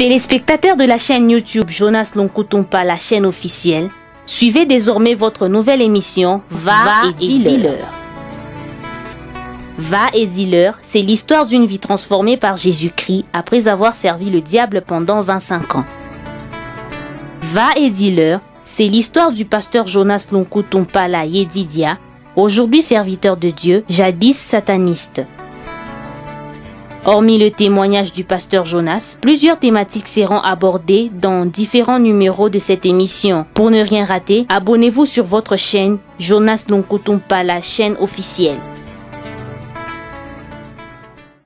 Téléspectateurs de la chaîne YouTube Jonas Lonkutumpa, la chaîne officielle, suivez désormais votre nouvelle émission Va et dis-leur. Va et dis-leur, c'est l'histoire d'une vie transformée par Jésus-Christ après avoir servi le diable pendant 25 ans. Va et dis-leur, c'est l'histoire du pasteur Jonas Lonkutumpa la Yedidia, aujourd'hui serviteur de Dieu, jadis sataniste. Hormis le témoignage du pasteur Jonas, plusieurs thématiques seront abordées dans différents numéros de cette émission. Pour ne rien rater, abonnez-vous sur votre chaîne Jonas Lonkutumpa, la chaîne officielle.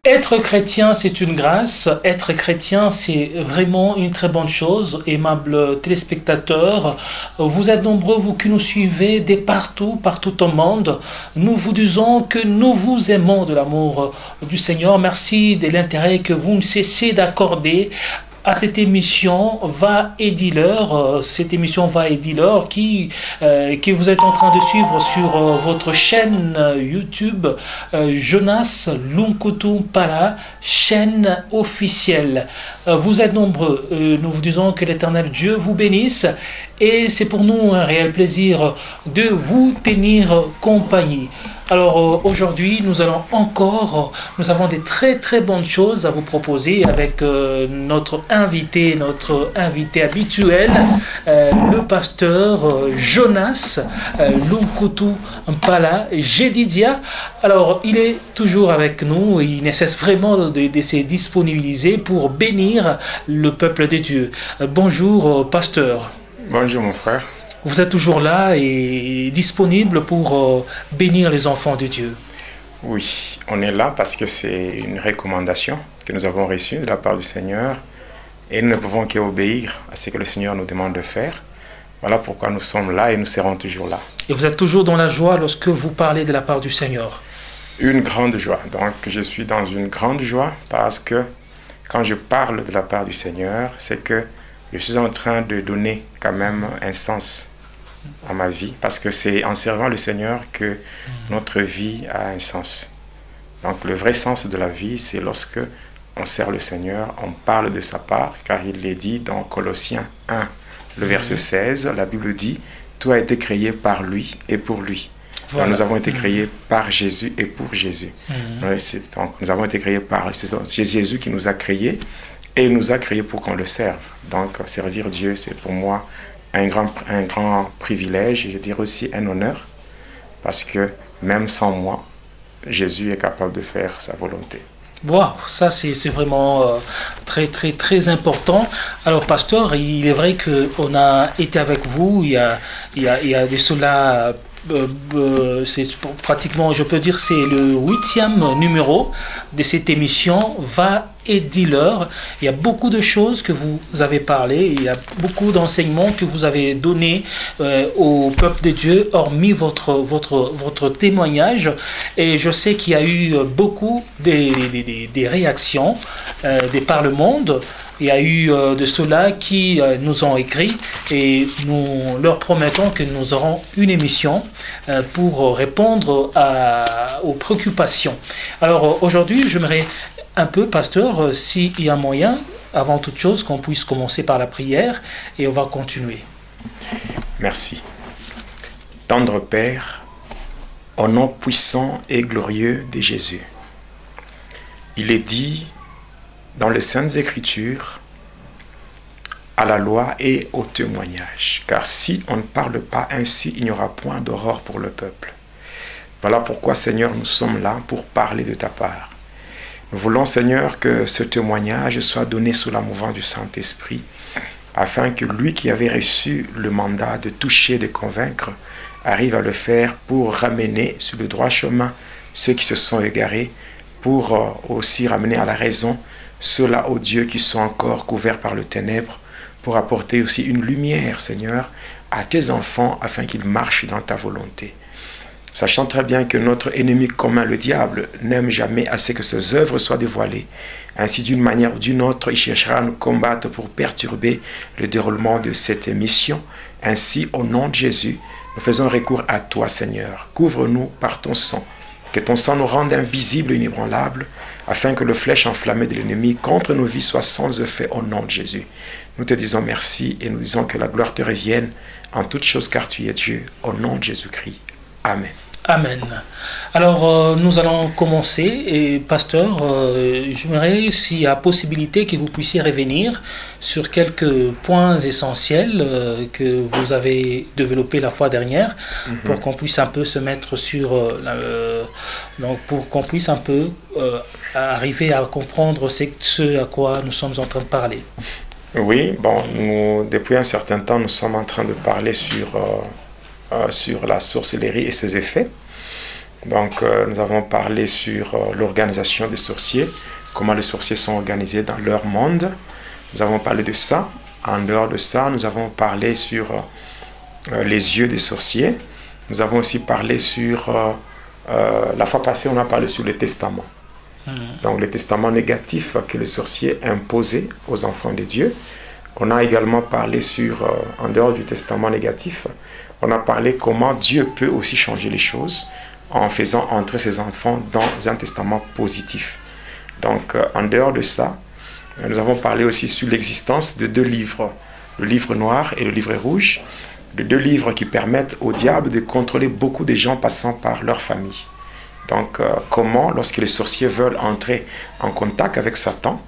Être chrétien, c'est une grâce. Être chrétien, c'est vraiment une très bonne chose. Aimables téléspectateurs, vous êtes nombreux, vous qui nous suivez de partout au monde. Nous vous disons que nous vous aimons de l'amour du Seigneur. Merci de l'intérêt que vous ne cessez d'accorder à cette émission Va et dis-leur, cette émission Va et dis-leur qui vous êtes en train de suivre sur votre chaîne YouTube Jonas Lonkutumpa, chaîne officielle. Vous êtes nombreux, nous vous disons que l'Éternel Dieu vous bénisse et c'est pour nous un réel plaisir de vous tenir compagnie. Alors aujourd'hui, nous avons des très bonnes choses à vous proposer avec notre invité habituel, le pasteur Jonas Lonkutumpa la Yedidia. Alors il est toujours avec nous et il ne cesse vraiment de se disponibiliser pour bénir le peuple de Dieu. Bonjour pasteur. Bonjour mon frère. Vous êtes toujours là et disponible pour bénir les enfants de Dieu. Oui, on est là parce que c'est une recommandation que nous avons reçue de la part du Seigneur et nous ne pouvons qu'obéir à ce que le Seigneur nous demande de faire. Voilà pourquoi nous sommes là et nous serons toujours là. Et vous êtes toujours dans la joie lorsque vous parlez de la part du Seigneur? Une grande joie. Donc je suis dans une grande joie parce que quand je parle de la part du Seigneur, c'est que je suis en train de donner quand même un sens à ma vie, parce que c'est en servant le Seigneur que notre vie a un sens. Donc le vrai sens de la vie, c'est lorsque on sert le Seigneur, on parle de sa part, car il l'est dit dans Colossiens 1, le verset 16, la Bible dit « Tout a été créé par lui et pour lui ». Voilà. Nous avons été créés par Jésus et pour Jésus. Donc, nous avons été créés par... C'est Jésus qui nous a créés et il nous a créés pour qu'on le serve. Donc servir Dieu, c'est pour moi un grand privilège et je dirais aussi un honneur, parce que même sans moi, Jésus est capable de faire sa volonté. Wow, ça c'est vraiment très important. Alors pasteur, il est vrai qu'on a été avec vous il y a de cela... c'est pratiquement, je peux dire, c'est le 8e numéro de cette émission Va et dis-leur. Il y a beaucoup de choses que vous avez parlé, il y a beaucoup d'enseignements que vous avez donnés au peuple de Dieu, hormis votre témoignage. Et je sais qu'il y a eu beaucoup des réactions par le monde. Il y a eu de ceux-là qui nous ont écrit et nous leur promettons que nous aurons une émission pour répondre aux préoccupations. Alors aujourd'hui, j'aimerais un peu, pasteur, s'il y a moyen, avant toute chose, qu'on puisse commencer par la prière et on va continuer. Merci. Tendre Père, au nom puissant et glorieux de Jésus, il est dit dans les Saintes Écritures, à la loi et au témoignage, car si on ne parle pas ainsi, il n'y aura point d'aurore pour le peuple. Voilà pourquoi, Seigneur, nous sommes là pour parler de ta part. Nous voulons, Seigneur, que ce témoignage soit donné sous la mouvance du Saint-Esprit, afin que lui qui avait reçu le mandat de toucher, de convaincre, arrive à le faire pour ramener sur le droit chemin ceux qui se sont égarés, pour aussi ramener à la raison ceux-là, ô Dieu, qui sont encore couverts par le ténèbre, pour apporter aussi une lumière, Seigneur, à tes enfants, afin qu'ils marchent dans ta volonté. Sachant très bien que notre ennemi commun, le diable, n'aime jamais assez que ses œuvres soient dévoilées. Ainsi, d'une manière ou d'une autre, il cherchera à nous combattre pour perturber le déroulement de cette mission. Ainsi, au nom de Jésus, nous faisons recours à toi, Seigneur. Couvre-nous par ton sang, Que ton sang nous rende invisibles et inébranlables, afin que le flèche enflammé de l'ennemi contre nos vies soit sans effet au nom de Jésus. Nous te disons merci et nous disons que la gloire te revienne en toutes choses car tu es Dieu, au nom de Jésus-Christ. Amen. Amen. Alors, nous allons commencer. Et pasteur, j'aimerais, s'il y a possibilité, que vous puissiez revenir sur quelques points essentiels que vous avez développés la fois dernière, pour qu'on puisse un peu se mettre sur... donc, pour qu'on puisse un peu arriver à comprendre ce à quoi nous sommes en train de parler. Oui, bon, nous, depuis un certain temps, nous sommes en train de parler sur la sorcellerie et ses effets. Donc, nous avons parlé sur l'organisation des sorciers, comment les sorciers sont organisés dans leur monde. Nous avons parlé de ça. En dehors de ça, nous avons parlé sur les yeux des sorciers. Nous avons aussi parlé sur... la fois passée, on a parlé sur le testament. Donc, le testament négatif que les sorciers imposaient aux enfants de Dieu. On a également parlé sur, en dehors du testament négatif, on a parlé comment Dieu peut aussi changer les choses en faisant entrer ses enfants dans un testament positif. Donc, en dehors de ça, nous avons parlé aussi sur l'existence de deux livres, le livre noir et le livre rouge, de deux livres qui permettent au diable de contrôler beaucoup de gens passant par leur famille. Donc, comment, lorsque les sorciers veulent entrer en contact avec Satan,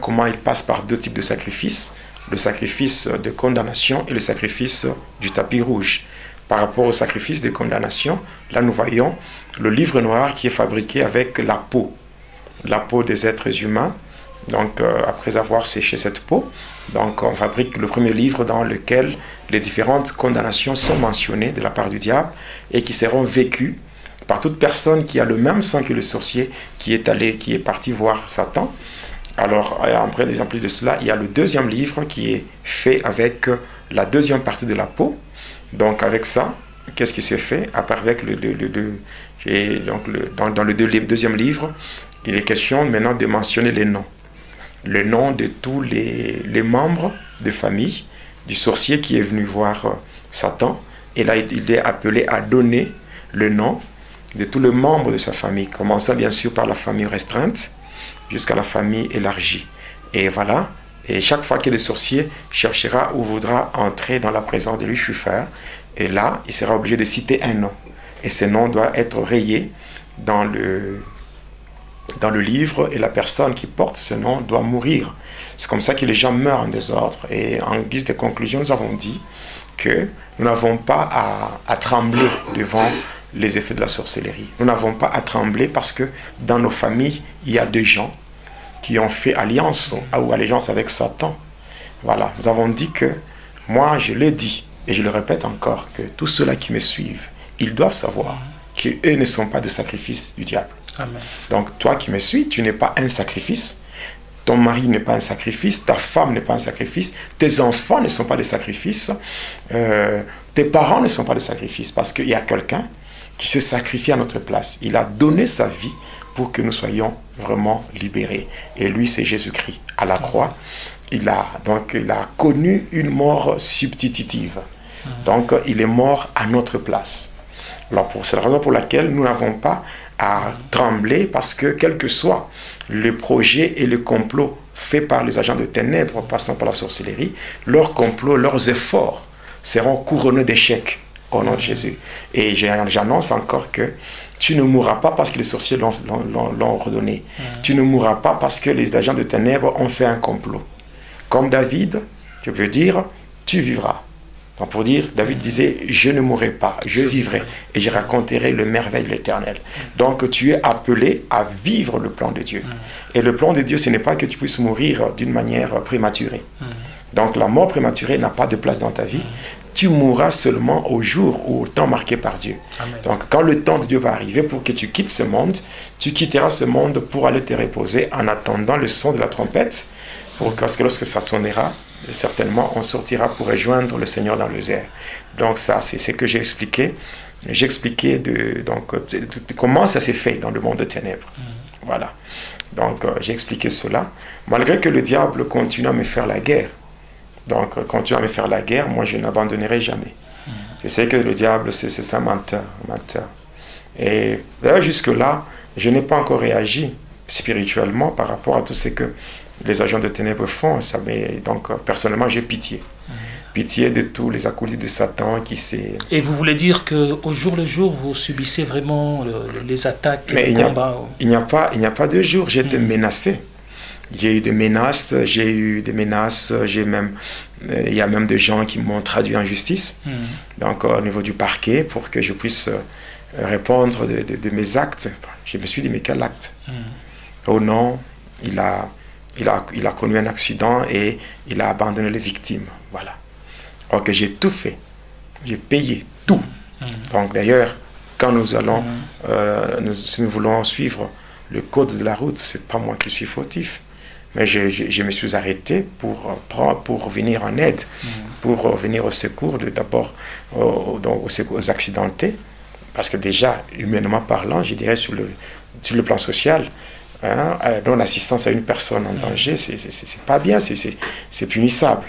comment ils passent par deux types de sacrifices, le sacrifice de condamnation et le sacrifice du tapis rouge. Par rapport au sacrifice de condamnation, là nous voyons le livre noir qui est fabriqué avec la peau des êtres humains. Donc, après avoir séché cette peau, donc on fabrique le premier livre dans lequel les différentes condamnations sont mentionnées de la part du diable et qui seront vécues par toute personne qui a le même sang que le sorcier qui est parti voir Satan. Alors, en plus de cela, il y a le deuxième livre qui est fait avec la deuxième partie de la peau. Donc, avec ça, qu'est-ce qui se fait? Avec dans le deuxième livre, il est question maintenant de mentionner les noms. Le nom de tous les membres de famille du sorcier qui est venu voir Satan. Et là, il est appelé à donner le nom de tous les membres de sa famille, commençant bien sûr par la famille restreinte jusqu'à la famille élargie. Et voilà, et chaque fois que le sorcier cherchera ou voudra entrer dans la présence de Lucifer, et là, il sera obligé de citer un nom. Et ce nom doit être rayé dans le livre, et la personne qui porte ce nom doit mourir. C'est comme ça que les gens meurent en désordre. Et en guise de conclusion, nous avons dit que nous n'avons pas à trembler devant les effets de la sorcellerie. Nous n'avons pas à trembler parce que dans nos familles, il y a des gens qui ont fait alliance ou allégeance avec Satan. Voilà, nous avons dit que, moi je l'ai dit, et je le répète encore, que tous ceux-là qui me suivent, ils doivent savoir qu'eux ne sont pas de sacrifice du diable. Amen. Donc toi qui me suis, tu n'es pas un sacrifice, ton mari n'est pas un sacrifice, ta femme n'est pas un sacrifice, tes enfants ne sont pas des sacrifices, tes parents ne sont pas des sacrifices, parce qu'il y a quelqu'un qui se sacrifie à notre place. Il a donné sa vie pour que nous soyons vraiment libérés. Et lui, c'est Jésus-Christ. À la croix, il a connu une mort substitutive. Donc, il est mort à notre place. Alors, c'est la raison pour laquelle nous n'avons pas à trembler, parce que quel que soit le projet et le complot fait par les agents de ténèbres passant par la sorcellerie, leurs complots, leurs efforts seront couronnés d'échecs au nom de Jésus. Et j'annonce encore que tu ne mourras pas parce que les sorciers l'ont ordonné. Tu ne mourras pas parce que les agents de ténèbres ont fait un complot. Comme David, je peux dire, tu vivras. Donc pour dire, David disait, je ne mourrai pas, je vivrai et je raconterai le merveille de l'Éternel. Donc tu es appelé à vivre le plan de Dieu. Et le plan de Dieu, ce n'est pas que tu puisses mourir d'une manière prématurée. Donc la mort prématurée n'a pas de place dans ta vie. Tu mourras seulement au jour ou au temps marqué par Dieu. Amen. Donc quand le temps de Dieu va arriver pour que tu quittes ce monde, tu quitteras ce monde pour aller te reposer en attendant le son de la trompette, parce que lorsque ça sonnera, certainement on sortira pour rejoindre le Seigneur dans les airs. Donc ça, c'est ce que j'ai expliqué. J'ai expliqué de comment ça s'est fait dans le monde des ténèbres. Voilà. Donc j'ai expliqué cela. Malgré que le diable continue à me faire la guerre, donc, continue à me faire la guerre, moi je n'abandonnerai jamais. Je sais que le diable, c'est un menteur. Et d'ailleurs, jusque-là, je n'ai pas encore réagi spirituellement par rapport à tout ce que les agents de ténèbres font. Donc, personnellement, j'ai pitié. Pitié de tous les acolytes de Satan qui s'est... Et vous voulez dire qu'au jour le jour, vous subissez vraiment les attaques, mais les combats? Il n'y a pas de jour. J'ai été menacé. J'ai eu des menaces, il y a même des gens qui m'ont traduit en justice, donc au niveau du parquet, pour que je puisse répondre de mes actes. Je me suis dit, mais quel acte? Oh non, il a connu un accident et il a abandonné les victimes. Voilà. Alors que j'ai tout fait. J'ai payé tout. Donc d'ailleurs, quand nous allons, si nous voulons suivre le code de la route, c'est pas moi qui suis fautif. Mais je me suis arrêté pour venir en aide, pour venir au secours, d'abord aux accidentés. Parce que déjà, humainement parlant, je dirais sur le plan social, non-assistance à une personne en danger, c'est pas bien, c'est punissable.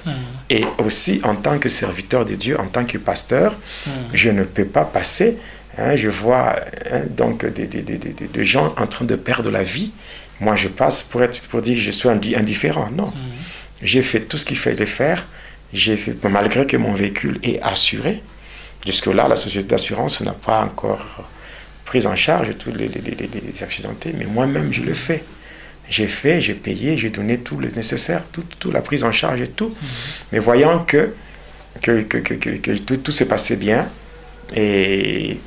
Et aussi, en tant que serviteur de Dieu, en tant que pasteur, je ne peux pas passer. Je vois donc des gens en train de perdre la vie. Moi, je passe pour dire que je suis indifférent. Non. J'ai fait tout ce qu'il fallait faire. Malgré que mon véhicule est assuré. Jusque-là, la société d'assurance n'a pas encore pris en charge tous les accidentés, mais moi-même, je le fais. J'ai payé, j'ai donné tout le nécessaire, toute la prise en charge et tout. Mais voyant que tout s'est passé bien, et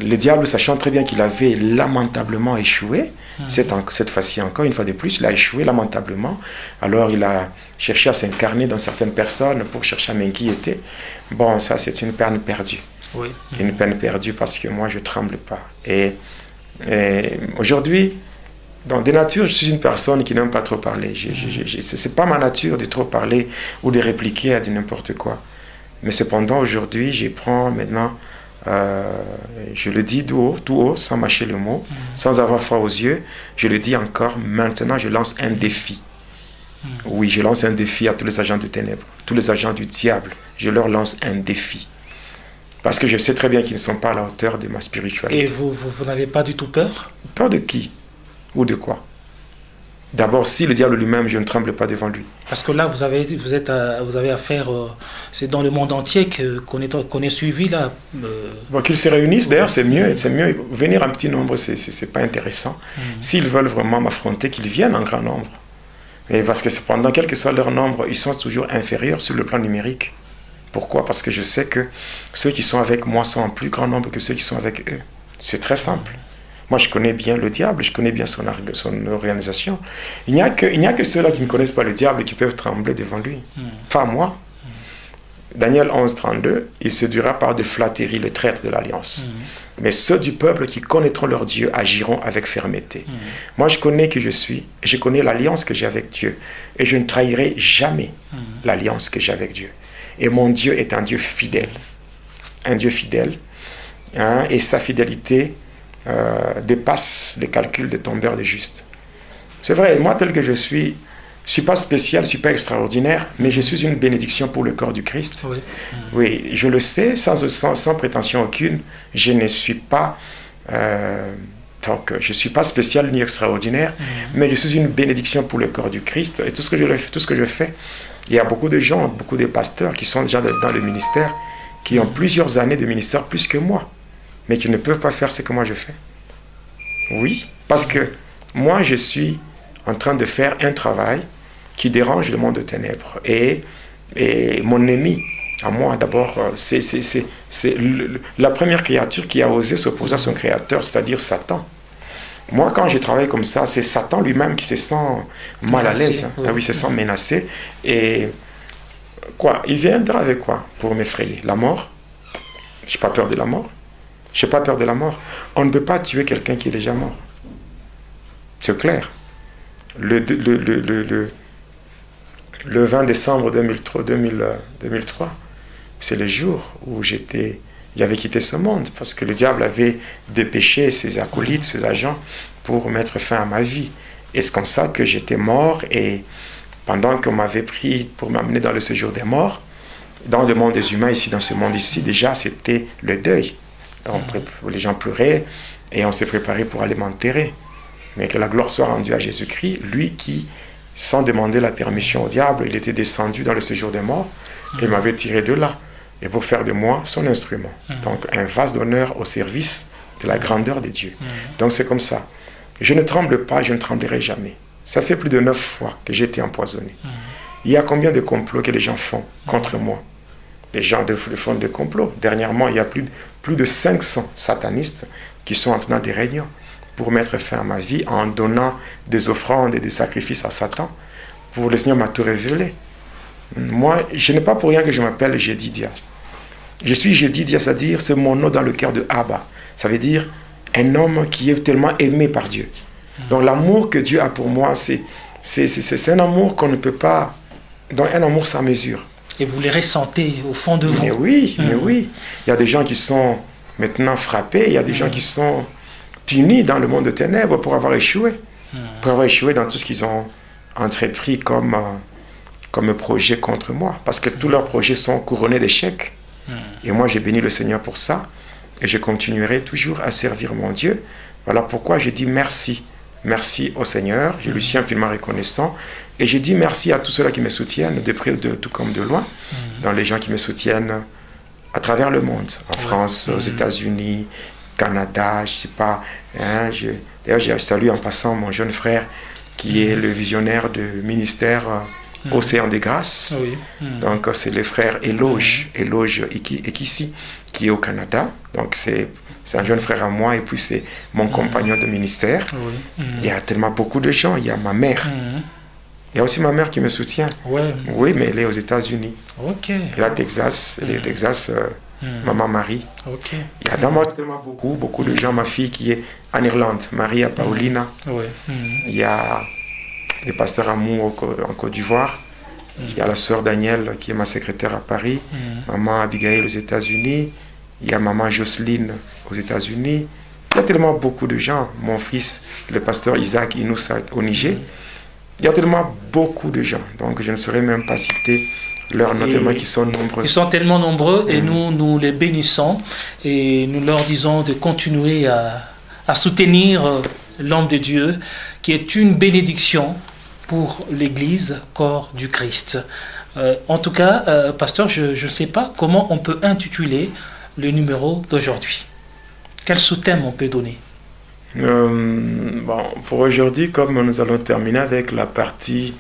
le diable, sachant très bien qu'il avait lamentablement échoué, cette fois-ci encore, une fois de plus, il a échoué lamentablement. Alors il a cherché à s'incarner dans certaines personnes pour chercher à m'inquiéter. Bon, ça c'est une peine perdue. Oui. Une peine perdue parce que moi je ne tremble pas. Et aujourd'hui, dans des natures, je suis une personne qui n'aime pas trop parler. Ce n'est pas ma nature de trop parler ou de répliquer à n'importe quoi. Mais cependant, aujourd'hui, je prends maintenant... je le dis tout haut, sans mâcher le mot, sans avoir froid aux yeux. Je le dis encore, maintenant je lance un défi. Oui, je lance un défi à tous les agents de ténèbres, tous les agents du diable. Je leur lance un défi. Parce que je sais très bien qu'ils ne sont pas à la hauteur de ma spiritualité. Et vous n'avez pas du tout peur? Peur de qui? Ou de quoi? D'abord, si le diable lui-même, je ne tremble pas devant lui. Parce que là, vous avez affaire, c'est dans le monde entier qu'on est suivi là. Bon, qu'ils se réunissent, d'ailleurs, c'est mieux. Venir en petit nombre, c'est pas intéressant. S'ils veulent vraiment m'affronter, qu'ils viennent en grand nombre. Et parce que cependant, quel que soit leur nombre, ils sont toujours inférieurs sur le plan numérique. Pourquoi? Parce que je sais que ceux qui sont avec moi sont en plus grand nombre que ceux qui sont avec eux. C'est très simple. Moi, je connais bien le diable, je connais bien son organisation. Il n'y a que ceux-là qui ne connaissent pas le diable qui peuvent trembler devant lui. Enfin, moi. Daniel 11, 32, il séduira par de flatteries le traître de l'alliance. Mais ceux du peuple qui connaîtront leur Dieu agiront avec fermeté. Moi, je connais l'alliance que j'ai avec Dieu. Et je ne trahirai jamais l'alliance que j'ai avec Dieu. Et mon Dieu est un Dieu fidèle. Un Dieu fidèle. Et sa fidélité dépasse les calculs des tombeurs de justes. C'est vrai, moi tel que je suis pas spécial, je ne suis pas extraordinaire, mais je suis une bénédiction pour le corps du Christ. Oui, oui, je le sais, sans prétention aucune, je ne suis pas donc je suis pas spécial ni extraordinaire, mais je suis une bénédiction pour le corps du Christ. Et tout ce que je fais, il y a beaucoup de gens, beaucoup de pasteurs qui sont déjà dans le ministère, qui ont plusieurs années de ministère plus que moi, mais qui ne peuvent pas faire ce que moi je fais. Oui, parce que moi je suis en train de faire un travail qui dérange le monde de ténèbres. Et mon ennemi, à moi d'abord, c'est la première créature qui a osé s'opposer à son créateur, c'est-à-dire Satan. Moi, quand je travaille comme ça, c'est Satan lui-même qui se sent mal à l'aise. Oui. Ah oui, se sent menacé. Et quoi? Il viendra avec quoi pour m'effrayer? La mort? Je n'ai pas peur de la mort. Je n'ai pas peur de la mort. On ne peut pas tuer quelqu'un qui est déjà mort. C'est clair. Le 20 décembre 2003, c'est le jour où j'avais quitté ce monde, parce que le diable avait dépêché ses acolytes, ses agents, pour mettre fin à ma vie. Et c'est comme ça que j'étais mort, et pendant qu'on m'avait pris pour m'amener dans le séjour des morts, dans le monde des humains, ici, dans ce monde ici, déjà, c'était le deuil. Les gens pleuraient, Et on s'est préparé pour aller m'enterrer. Mais que la gloire soit rendue à Jésus-Christ, lui qui, sans demander la permission au diable, il était descendu dans le séjour des morts et m'avait tiré de là. Et pour faire de moi son instrument. Donc un vase d'honneur au service de la grandeur de Dieu. Donc c'est comme ça. Je ne tremble pas, je ne tremblerai jamais. Ça fait plus de 9 fois que j'ai été empoisonné. Il y a combien de complots que les gens font contre moi? Les gens font des complots. Dernièrement, il y a plus de 500 satanistes qui sont en train des réunions pour mettre fin à ma vie en donnant des offrandes et des sacrifices à Satan. Pour le Seigneur m'a tout révélé. Moi, je n'ai pas pour rien que je m'appelle Jédidia. Je suis Jédidia, c'est-à-dire c'est mon nom dans le cœur de Abba. Ça veut dire un homme qui est tellement aimé par Dieu. Donc l'amour que Dieu a pour moi, c'est un amour qu'on ne peut pas... Donc un amour sans mesure. Et vous les ressentez au fond de vous. Mais oui, mais oui. Il y a des gens qui sont maintenant frappés, il y a des gens qui sont punis dans le monde de ténèbres pour avoir échoué. Pour avoir échoué dans tout ce qu'ils ont entrepris comme projet contre moi. Parce que tous leurs projets sont couronnés d'échecs. Et moi, j'ai béni le Seigneur pour ça. Et je continuerai toujours à servir mon Dieu. Voilà pourquoi je dis merci. Merci au Seigneur. Je lui suis infiniment reconnaissant. Et je dis merci à tous ceux-là qui me soutiennent, de près ou tout comme de loin. Dans les gens qui me soutiennent à travers le monde. En France, aux États-Unis, Canada, je ne sais pas. Hein, d'ailleurs, je salue en passant mon jeune frère qui est le visionnaire du ministère Océan des Grâces. Donc, c'est le frère Éloge Ekissi, qui est au Canada. Donc, c'est un jeune frère à moi et puis c'est mon compagnon de ministère. Il y a tellement beaucoup de gens. Il y a ma mère. Il y a aussi ma mère qui me soutient. Oui, mais elle est aux États-Unis. Elle est à Texas. Elle est au Texas, maman Marie. Il y a dans moi tellement beaucoup de gens. Ma fille qui est en Irlande, Maria Paulina. Il y a le pasteur Amour en Côte d'Ivoire. Il y a la sœur Danielle qui est ma secrétaire à Paris. Maman Abigail aux États-Unis. Il y a maman Jocelyne aux États-Unis. Il y a tellement beaucoup de gens. Mon fils, le pasteur Isaac Inoussa au Niger. Il y a tellement beaucoup de gens. Donc je ne saurais même pas citer leurs noms tellement qu'ils sont nombreux. Ils sont tellement nombreux et nous les bénissons et nous leur disons de continuer à soutenir l'homme de Dieu qui est une bénédiction pour l'Église, corps du Christ. En tout cas, pasteur, je ne sais pas comment on peut intituler le numéro d'aujourd'hui. Quel sous-thème on peut donner? Bon, pour aujourd'hui, comme nous allons terminer avec la partie,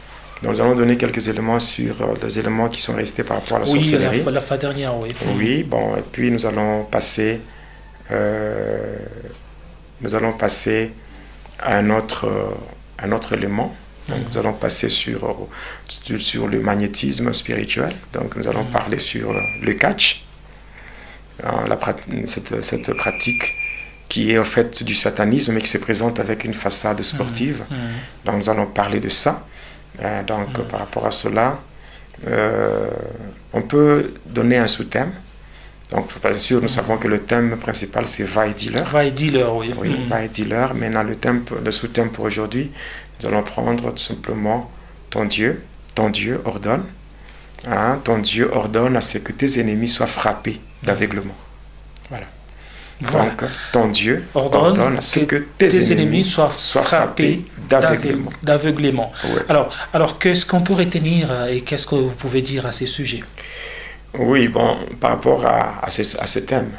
nous allons donner quelques éléments sur les éléments qui sont restés par rapport à la sorcellerie. La fois dernière, oui. Oui, bon, et puis nous allons passer à un autre élément. Donc, nous allons passer sur le magnétisme spirituel. Donc, nous allons parler sur le catch, cette pratique qui est en fait du satanisme, mais qui se présente avec une façade sportive. Donc, nous allons parler de ça. Donc, par rapport à cela, on peut donner un sous-thème. Donc, bien sûr, nous savons que le thème principal, c'est va et dealer. Va et dealer, oui. Oui, va et dealer. Maintenant, le sous-thème pour aujourd'hui, nous allons prendre tout simplement ton Dieu ordonne. Hein, ton Dieu ordonne à ce que tes ennemis soient frappés d'aveuglement. Voilà. Donc, ton Dieu ordonne à ce que tes ennemis soient frappés d'aveuglement. Alors qu'est-ce qu'on peut retenir et qu'est-ce que vous pouvez dire à ces sujets? Oui, bon, par rapport à ce thème.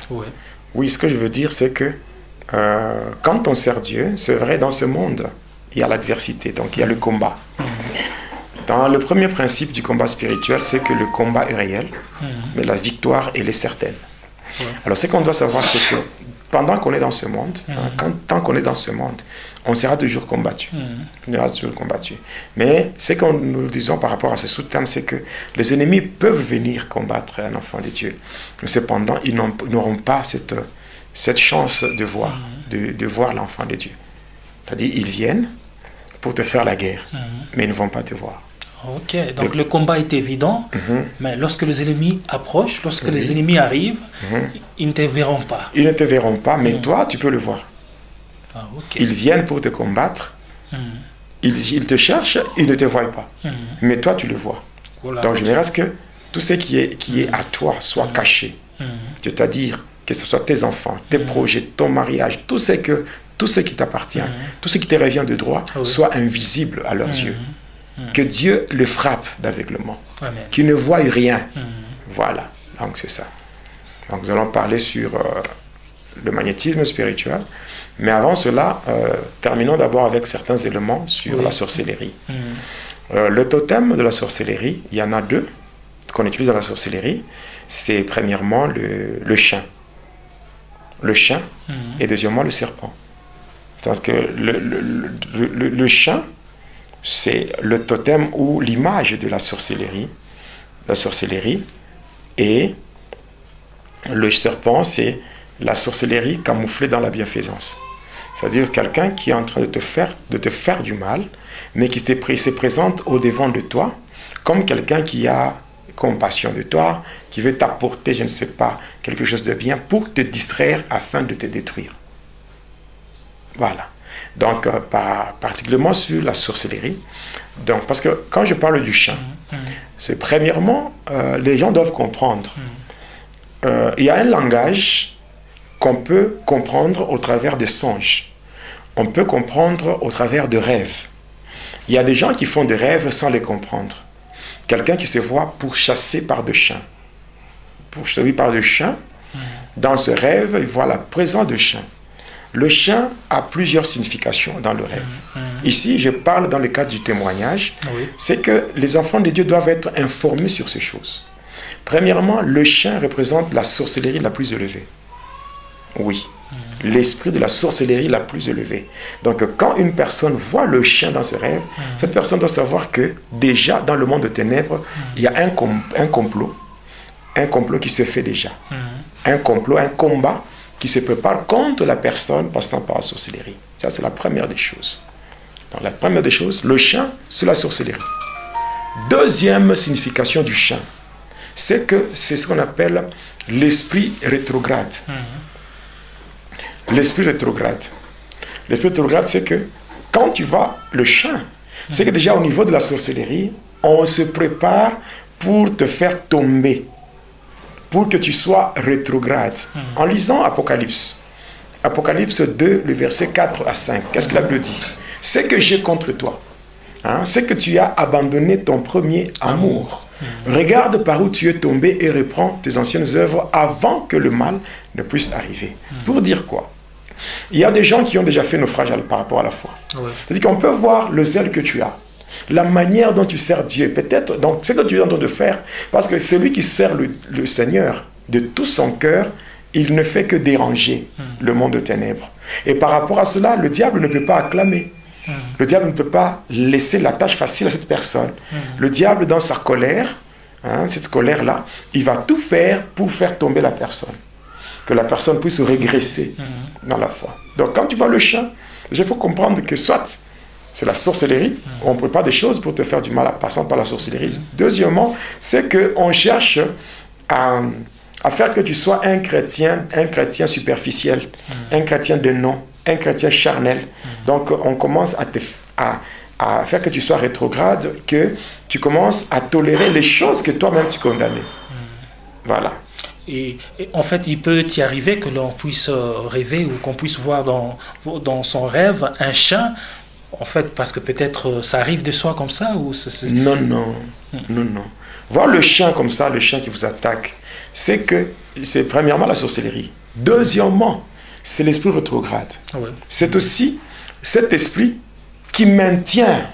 Oui, ce que je veux dire, c'est que quand on sert Dieu, c'est vrai, dans ce monde, il y a l'adversité, donc il y a le combat. Dans le premier principe du combat spirituel, c'est que le combat est réel, mais la victoire, elle est certaine. Alors, ce qu'on doit savoir, c'est que pendant qu'on est dans ce monde, tant qu'on est dans ce monde, on sera toujours combattu. On sera toujours combattu. Mais ce que nous disons par rapport à ce sous-thème, c'est que les ennemis peuvent venir combattre un enfant de Dieu. Mais cependant, ils n'auront pas cette chance de voir, de voir l'enfant de Dieu. C'est-à-dire, ils viennent pour te faire la guerre, mais ils ne vont pas te voir. Ok, donc le combat est évident, mais lorsque les ennemis approchent, lorsque les ennemis arrivent, ils ne te verront pas. Ils ne te verront pas, mais toi, tu peux le voir. Ils viennent pour te combattre, ils te cherchent, ils ne te voient pas. Mais toi, tu le vois. Donc, je dirais que tout ce qui est à toi soit caché. C'est-à-dire que ce soit tes enfants, tes projets, ton mariage, tout ce qui t'appartient, tout ce qui te revient de droit, soit invisible à leurs yeux. Que Dieu le frappe d'aveuglement, qu'ils ne voient rien. Voilà, donc c'est ça. Donc nous allons parler sur le magnétisme spirituel, mais avant cela, terminons d'abord avec certains éléments sur la sorcellerie. Le totem de la sorcellerie, il y en a deux qu'on utilise dans la sorcellerie. C'est premièrement le chien. Le chien et deuxièmement le serpent. Donc le chien, c'est le totem ou l'image de la sorcellerie. Et le serpent, c'est la sorcellerie camouflée dans la bienfaisance. C'est-à-dire quelqu'un qui est en train de te faire du mal, mais qui se présente au-devant de toi, comme quelqu'un qui a compassion de toi, qui veut t'apporter, je ne sais pas, quelque chose de bien pour te distraire afin de te détruire. Voilà. Donc, particulièrement sur la sorcellerie. Donc, parce que quand je parle du chien, c'est premièrement, les gens doivent comprendre. Il y a un langage qu'on peut comprendre au travers des songes. On peut comprendre au travers de rêves. Il y a des gens qui font des rêves sans les comprendre. Quelqu'un qui se voit pourchassé par des chiens. Pourchassé par des chiens, dans ce rêve, il voit la présence de chiens. Le chien a plusieurs significations dans le rêve. Ici, je parle dans le cadre du témoignage. C'est que les enfants de Dieu doivent être informés sur ces choses. Premièrement, le chien représente la sorcellerie la plus élevée. Oui, l'esprit de la sorcellerie la plus élevée. Donc, quand une personne voit le chien dans ce rêve, cette personne doit savoir que déjà dans le monde de ténèbres, il y a un complot qui se fait déjà. Un complot, un combat qui se prépare contre la personne passant par la sorcellerie. Ça, c'est la première des choses. Donc, la première des choses, le chien, c'est la sorcellerie. Deuxième signification du chien, c'est que c'est ce qu'on appelle l'esprit rétrograde. L'esprit rétrograde. L'esprit rétrograde, c'est que quand tu vois le chien, c'est que déjà au niveau de la sorcellerie, on se prépare pour te faire tomber, pour que tu sois rétrograde. En lisant Apocalypse 2, le verset 4 à 5, qu'est-ce que la Bible dit? C'est que j'ai contre toi, c'est que tu as abandonné ton premier amour. Regarde par où tu es tombé et reprends tes anciennes œuvres avant que le mal ne puisse arriver. Pour dire quoi? Il y a des gens qui ont déjà fait naufrage par rapport à la foi. C'est-à-dire qu'on peut voir le zèle que tu as, la manière dont tu sers Dieu. Peut-être, donc, ce que tu es en train de faire, parce que celui qui sert le Seigneur de tout son cœur, il ne fait que déranger le monde de ténèbres. Et par rapport à cela, le diable ne peut pas acclamer. Le diable ne peut pas laisser la tâche facile à cette personne. Le diable, dans sa colère, cette colère-là, il va tout faire pour faire tomber la personne. Que la personne puisse régresser dans la foi. Donc quand tu vois le chien, il faut comprendre que soit c'est la sorcellerie, on prépare des choses pour te faire du mal en passant par la sorcellerie. Deuxièmement, c'est qu'on cherche à faire que tu sois un chrétien superficiel, un chrétien de nom, un chrétien charnel. Donc on commence à faire que tu sois rétrograde, que tu commences à tolérer les choses que toi-même tu condamnais. Voilà. Et en fait, il peut y arriver que l'on puisse rêver ou qu'on puisse voir dans son rêve un chien, en fait, parce que peut-être ça arrive de soi comme ça ou Non. Voir le chien comme ça, le chien qui vous attaque, c'est premièrement la sorcellerie. Deuxièmement, c'est l'esprit rétrograde. C'est aussi cet esprit qui maintient,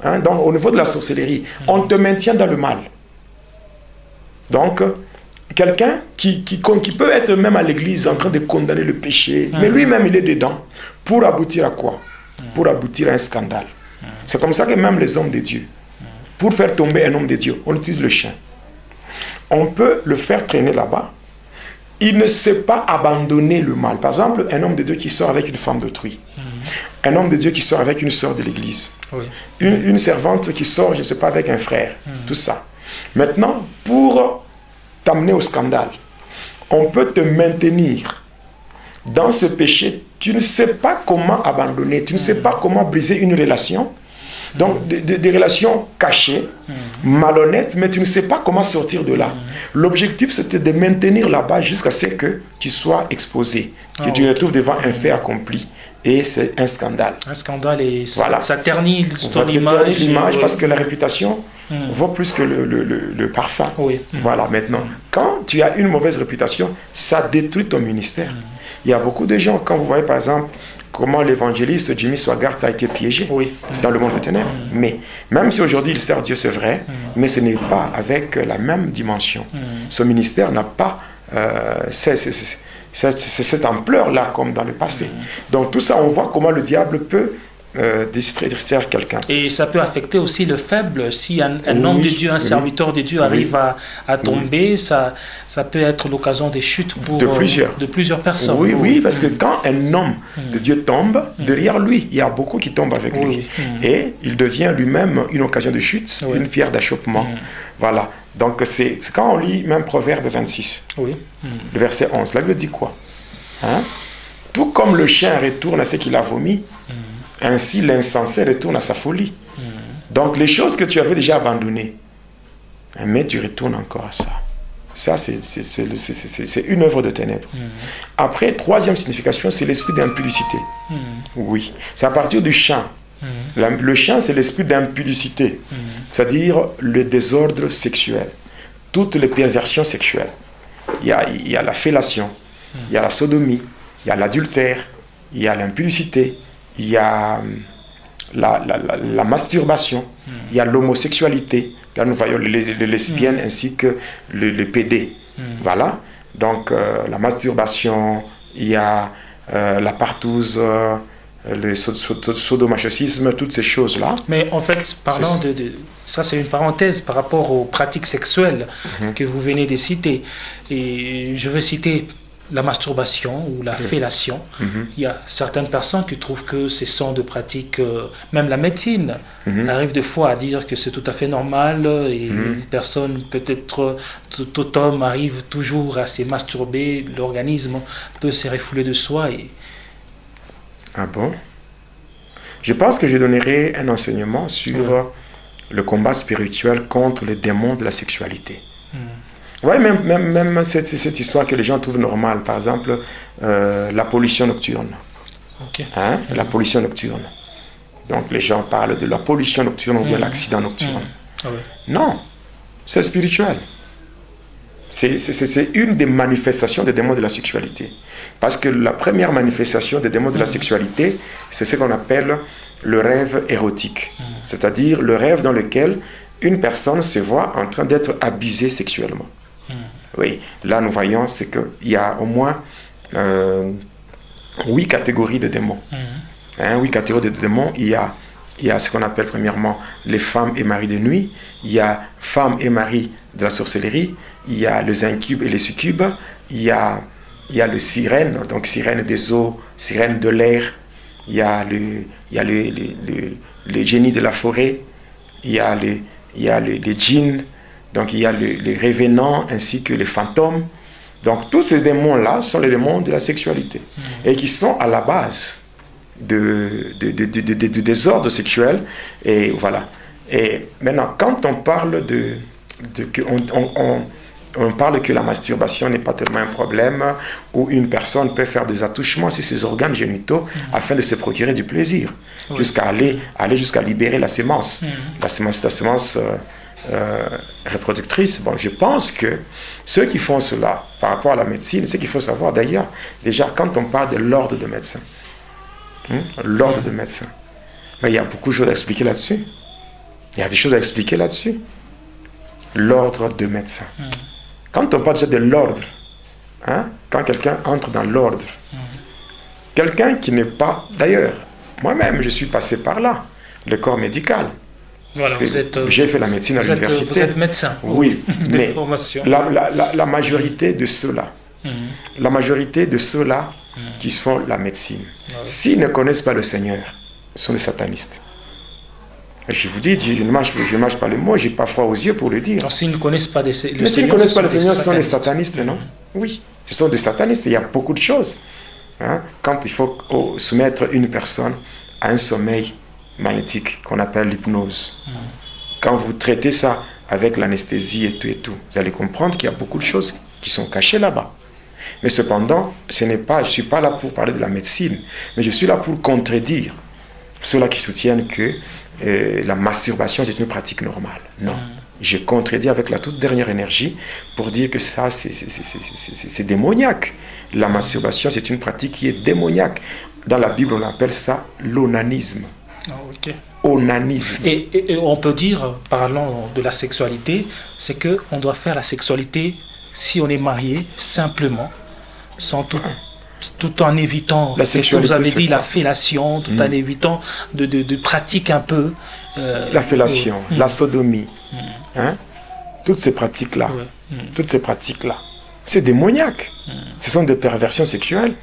donc, au niveau de la sorcellerie, on te maintient dans le mal. Donc, quelqu'un qui peut être même à l'église en train de condamner le péché, mais lui-même il est dedans, pour aboutir à quoi? Pour aboutir à un scandale. C'est comme ça que même les hommes de Dieu, pour faire tomber un homme de Dieu, on utilise le chien. On peut le faire traîner là-bas. Il ne sait pas abandonner le mal. Par exemple, un homme de Dieu qui sort avec une femme d'autrui. Un homme de Dieu qui sort avec une sœur de l'église. Une servante qui sort, je ne sais pas, avec un frère. Tout ça. Maintenant, pour t'amener au scandale, on peut te maintenir dans ce péché. Tu ne sais pas comment abandonner, tu ne sais pas comment briser une relation, Donc, des relations cachées, malhonnêtes, mais tu ne sais pas comment sortir de là. L'objectif, c'était de maintenir là-bas jusqu'à ce que tu sois exposé, que tu te retrouves devant un fait accompli. Et c'est un scandale. Un scandale et voilà. Ça ternit ton image. L'image parce que la réputation vaut plus que le parfum. Oui. Voilà, maintenant, quand tu as une mauvaise réputation, ça détruit ton ministère. Il y a beaucoup de gens, quand vous voyez par exemple comment l'évangéliste Jimmy Swaggart a été piégé dans le monde des ténèbres. Mais même si aujourd'hui il sert Dieu, c'est vrai, mais ce n'est pas avec la même dimension. Son ministère n'a pas cette ampleur-là comme dans le passé. Donc tout ça, on voit comment le diable peut distraire quelqu'un. Et ça peut affecter aussi le faible. Si un homme de Dieu, un serviteur de Dieu arrive à tomber, ça peut être l'occasion des chutes pour, de plusieurs personnes. Oui, parce que quand un homme de Dieu tombe, derrière lui, il y a beaucoup qui tombent avec lui. Et il devient lui-même une occasion de chute, une pierre d'achoppement. Voilà. Donc c'est quand on lit même Proverbe 26, le verset 11, la Bible dit quoi? Tout comme le chien retourne à ce qu'il a vomi, ainsi l'insensé retourne à sa folie. Donc les choses que tu avais déjà abandonnées, mais tu retournes encore à ça. Ça, c'est une œuvre de ténèbres. Après, troisième signification, c'est l'esprit d'impudicité. Oui, c'est à partir du chant. Le chant, c'est l'esprit d'impudicité, c'est-à-dire le désordre sexuel, toutes les perversions sexuelles. Il y a la fellation, il y a la sodomie, il y a l'adultère, il y a l'impudicité, il y a la masturbation, il y a l'homosexualité. Là, nous voyons les lesbiennes ainsi que les PD. Voilà. Donc, la masturbation, il y a la partouze, le sadomasochisme, toutes ces choses-là. Mais en fait, parlant ça, c'est une parenthèse par rapport aux pratiques sexuelles que vous venez de citer. Et je veux citer la masturbation ou la fellation. Il y a certaines personnes qui trouvent que ce sont de pratiques, même la médecine arrive des fois à dire que c'est tout à fait normal et une personne, peut-être tout homme arrive toujours à se masturber, l'organisme peut se refouler de soi. Ah bon? Je pense que je donnerai un enseignement sur le combat spirituel contre les démons de la sexualité. Oui, même cette histoire que les gens trouvent normale, par exemple, la pollution nocturne. La pollution nocturne. Donc les gens parlent de la pollution nocturne ou bien l'accident nocturne. Non, c'est spirituel. C'est une des manifestations des démons de la sexualité. Parce que la première manifestation des démons de la sexualité, c'est ce qu'on appelle le rêve érotique. C'est-à-dire le rêve dans lequel une personne se voit en train d'être abusée sexuellement. Oui, là nous voyons c'est qu'il y a au moins 8 catégories de démons. 8 catégories de démons. Il y a ce qu'on appelle premièrement les femmes et maris de nuit. Il y a femmes et maris de la sorcellerie. Il y a les incubes et les succubes. Il y a le sirène, donc sirène des eaux, sirène de l'air. Il y a les génies de la forêt. Il y a les djinns. Donc il y a les revenants ainsi que les fantômes. Donc tous ces démons-là sont les démons de la sexualité. Et qui sont à la base du désordre sexuel. Et voilà. Et maintenant, quand on parle on parle que la masturbation n'est pas tellement un problème, où une personne peut faire des attouchements sur ses organes génitaux afin de se procurer du plaisir, jusqu'à aller jusqu'à libérer la sémence. La sémence reproductrice. Bon, je pense que ceux qui font cela par rapport à la médecine, ce qu'il faut savoir d'ailleurs, déjà quand on parle de l'ordre de médecins, l'ordre de médecins, mais il y a beaucoup de choses à expliquer là-dessus. Il y a des choses à expliquer là-dessus. L'ordre de médecins. Quand on parle déjà de l'ordre, quand quelqu'un entre dans l'ordre, quelqu'un qui n'est pas... D'ailleurs, moi-même, je suis passé par là, le corps médical. Voilà, j'ai fait la médecine à l'université. Vous êtes médecin. Oui, mais la majorité de ceux-là, qui font la médecine, s'ils ne connaissent pas le Seigneur, sont des satanistes. Je vous dis, je ne mâche pas les mots, je n'ai pas froid aux yeux pour le dire. Alors, s'ils ne connaissent pas le Seigneur, mais s'ils ne connaissent pas le Seigneur, ce sont des satanistes, non? Oui, ce sont des satanistes. Il y a beaucoup de choses. Quand il faut soumettre une personne à un sommeil magnétique qu'on appelle l'hypnose. Quand vous traitez ça avec l'anesthésie et tout, vous allez comprendre qu'il y a beaucoup de choses qui sont cachées là-bas. Mais cependant, je ne suis pas là pour parler de la médecine, mais je suis là pour contredire ceux-là qui soutiennent que la masturbation c'est une pratique normale. Non. Je contredis avec la toute dernière énergie pour dire que ça, c'est démoniaque. La masturbation, c'est une pratique qui est démoniaque. Dans la Bible, on appelle ça l'onanisme. Onanisme. Et on peut dire, parlant de la sexualité, c'est qu'on doit faire la sexualité, si on est marié, simplement, sans tout en évitant, ce que vous avez dit, la fellation, tout en évitant de pratiques un peu... la fellation, la sodomie, hein? Toutes ces pratiques-là, c'est démoniaque. Ce sont des perversions sexuelles.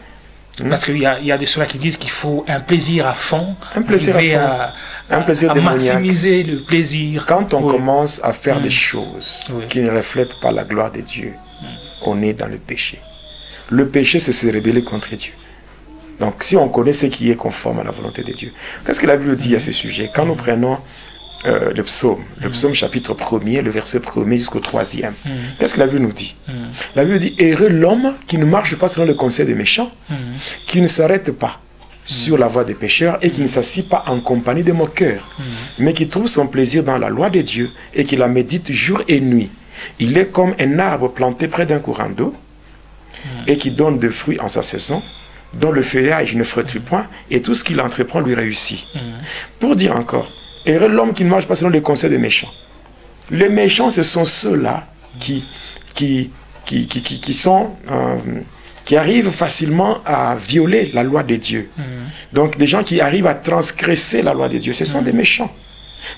Parce qu'il y a des ceux-là qui disent qu'il faut un plaisir à fond, un plaisir à démoniaque. Maximiser le plaisir. Quand on commence à faire des choses qui ne reflètent pas la gloire de Dieu, on est dans le péché. Le péché, c'est se rebeller contre Dieu. Donc, si on connaît ce qui est conforme à la volonté de Dieu, qu'est-ce que la Bible dit à ce sujet? Quand nous prenons le psaume chapitre 1er, le verset 1er jusqu'au 3e, qu'est-ce que la Bible nous dit? La Bible dit, heureux l'homme qui ne marche pas selon le conseil des méchants, qui ne s'arrête pas sur la voie des pécheurs et qui ne s'assied pas en compagnie des moqueurs, mais qui trouve son plaisir dans la loi de Dieu et qui la médite jour et nuit. Il est comme un arbre planté près d'un courant d'eau et qui donne des fruits en sa saison, dont le feuillage ne frétrit point, et tout ce qu'il entreprend lui réussit. Pour dire encore, heureux l'homme qui ne marche pas selon les conseils des méchants. Les méchants, ce sont ceux-là qui arrivent facilement à violer la loi de Dieu. Donc, des gens qui arrivent à transgresser la loi de Dieu, ce sont des méchants.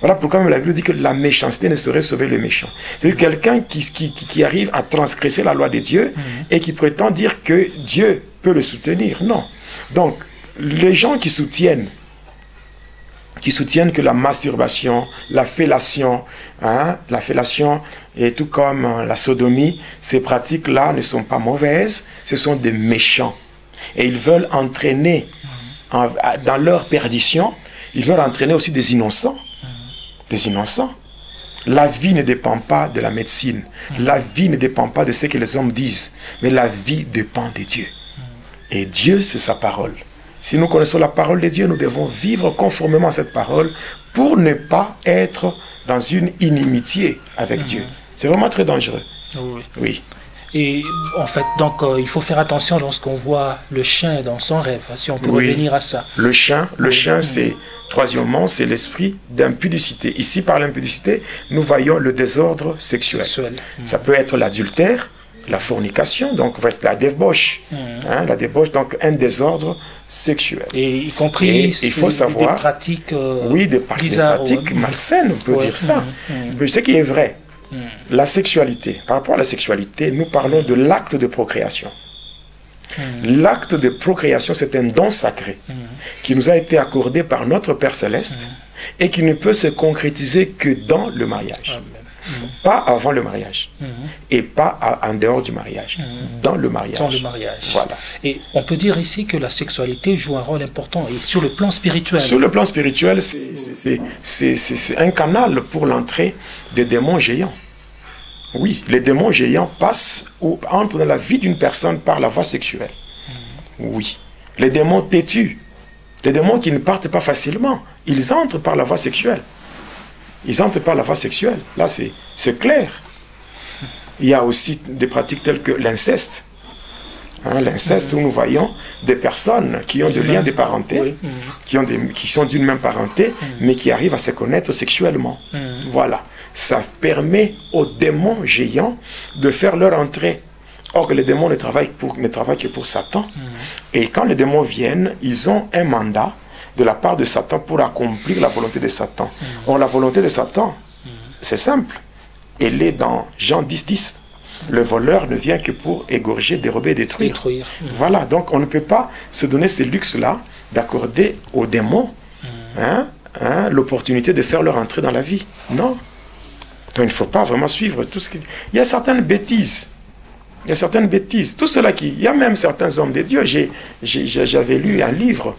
Voilà pourquoi la Bible dit que la méchanceté ne saurait sauver le méchant. C'est-à-dire quelqu'un qui arrive à transgresser la loi de Dieu et qui prétend dire que Dieu peut le soutenir. Non. Donc, les gens qui soutiennent que la masturbation, la fellation et tout comme la sodomie, ces pratiques-là ne sont pas mauvaises, ce sont des méchants. Et ils veulent entraîner dans leur perdition, ils veulent entraîner aussi des innocents. Des innocents. La vie ne dépend pas de la médecine. La vie ne dépend pas de ce que les hommes disent. Mais la vie dépend de Dieu. Et Dieu, c'est sa parole. Si nous connaissons la parole de Dieu, nous devons vivre conformément à cette parole pour ne pas être dans une inimitié avec Dieu. C'est vraiment très dangereux. Oui. Et en fait, donc, il faut faire attention lorsqu'on voit le chien dans son rêve, si on peut revenir à ça. Le chien, c'est, troisièmement, c'est l'esprit d'impudicité. Ici, par l'impudicité, nous voyons le désordre sexuel. Ça peut être l'adultère, la fornication, donc la débauche. La débauche, donc un désordre sexuel. Et y compris il faut savoir, des pratiques des pratiques malsaines, on peut dire ça. Mais ce qui est vrai, la sexualité, par rapport à la sexualité, nous parlons de l'acte de procréation. L'acte de procréation, c'est un don sacré qui nous a été accordé par notre Père Céleste et qui ne peut se concrétiser que dans le mariage. Pas avant le mariage et pas en dehors du mariage, dans le mariage. Dans le mariage. Voilà. Et on peut dire ici que la sexualité joue un rôle important et sur le plan spirituel. Sur le plan spirituel, c'est un canal pour l'entrée des démons géants. Oui, les démons géants passent ou entrent dans la vie d'une personne par la voie sexuelle. Oui. Les démons têtus, les démons qui ne partent pas facilement, ils entrent par la voie sexuelle. Ils entrent par la voie sexuelle. Là, c'est clair. Il y a aussi des pratiques telles que l'inceste. L'inceste, où nous voyons des personnes qui ont des liens de parenté, qui sont d'une même parenté, mais qui arrivent à se connaître sexuellement. Voilà. Ça permet aux démons géants de faire leur entrée. Or que les démons ne travaillent que pour Satan. Et quand les démons viennent, ils ont un mandat de la part de Satan pour accomplir la volonté de Satan. Or, la volonté de Satan, c'est simple. Elle est dans Jean 10:10. Le voleur ne vient que pour égorger, dérober, détruire. Voilà, donc on ne peut pas se donner ce luxe-là d'accorder aux démons l'opportunité de faire leur entrée dans la vie. Non. Donc il ne faut pas vraiment suivre tout ce qui... Il y a certaines bêtises. Il y a certaines bêtises. Tout cela qui... Il y a même certains hommes de Dieu. J'avais lu un livre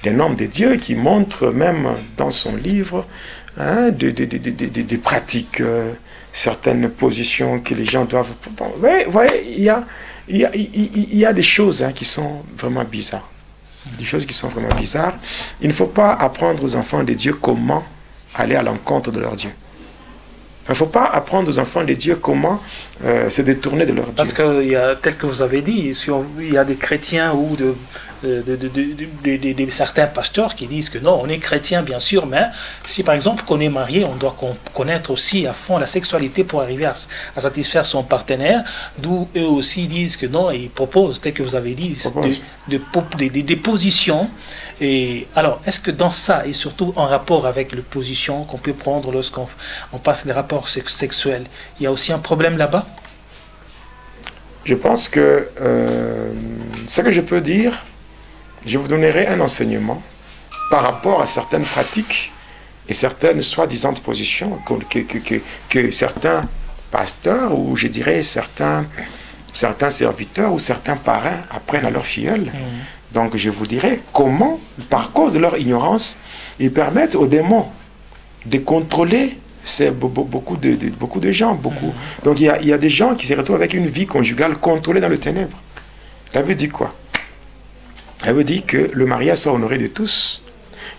d'un homme de Dieu qui montre même dans son livre hein, des pratiques, certaines positions que les gens doivent... Vous voyez, il y a des choses hein, qui sont vraiment bizarres. Des choses qui sont vraiment bizarres. Il ne faut pas apprendre aux enfants de Dieu comment aller à l'encontre de leur Dieu. Il ne faut pas apprendre aux enfants de Dieu comment se détourner de leur Dieu. Parce qu'il y a, tel que vous avez dit, il y a des chrétiens ou certains pasteurs qui disent que non, on est chrétien bien sûr, mais si par exemple on est marié, on doit connaître aussi à fond la sexualité pour arriver à satisfaire son partenaire, d'où eux aussi disent que non, et ils proposent, tel que vous avez dit, des positions. Et alors, est-ce que dans ça, et surtout en rapport avec les positions qu'on peut prendre lorsqu'on passe les rapports sexuels, il y a aussi un problème là-bas? Je pense que ce que je peux dire, je vous donnerai un enseignement par rapport à certaines pratiques et certaines soi-disant positions que certains pasteurs ou je dirais certains serviteurs ou certains parrains apprennent à leurs filleuls. Donc je vous dirai comment, par cause de leur ignorance, ils permettent aux démons de contrôler beaucoup de gens. Donc il y a des gens qui se retrouvent avec une vie conjugale contrôlée dans le ténèbre. Ça veut dire quoi? Ça veut dire que le mariage soit honoré de tous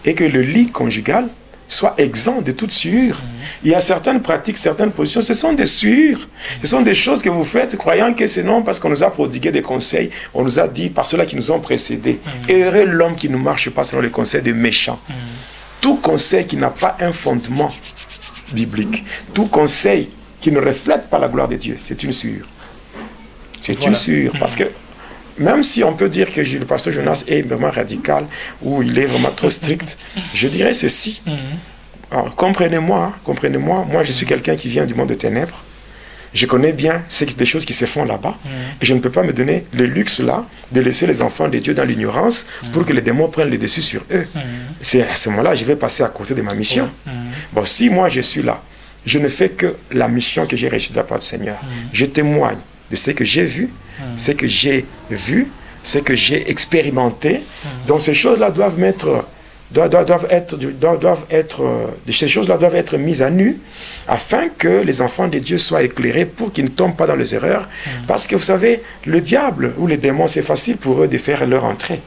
et que le lit conjugal soit exempt de toute souillure. Il y a certaines pratiques, certaines positions, ce sont des souillures. Ce sont des choses que vous faites croyant que c'est non parce qu'on nous a prodigué des conseils, on nous a dit par ceux-là qui nous ont précédés. Heureux l'homme qui ne marche pas selon les conseils des méchants. Tout conseil qui n'a pas un fondement biblique, tout conseil qui ne reflète pas la gloire de Dieu, c'est une souillure. C'est une souillure parce que même si on peut dire que le pasteur Jonas est vraiment radical ou il est vraiment trop strict, je dirais ceci. Alors, comprenez-moi, moi je suis quelqu'un qui vient du monde des ténèbres. Je connais bien des choses qui se font là-bas. Et je ne peux pas me donner le luxe là de laisser les enfants de Dieu dans l'ignorance pour que les démons prennent le dessus sur eux. C'est à ce moment-là je vais passer à côté de ma mission. Bon, si moi je suis là, je ne fais que la mission que j'ai reçue de la part du Seigneur. Je témoigne de ce que j'ai vu, ce que j'ai vu, ce que j'ai expérimenté. Donc ces choses-là ces choses-là doivent être mises à nu afin que les enfants de Dieu soient éclairés pour qu'ils ne tombent pas dans les erreurs. Parce que vous savez, le diable ou les démons, c'est facile pour eux de faire leur entrée.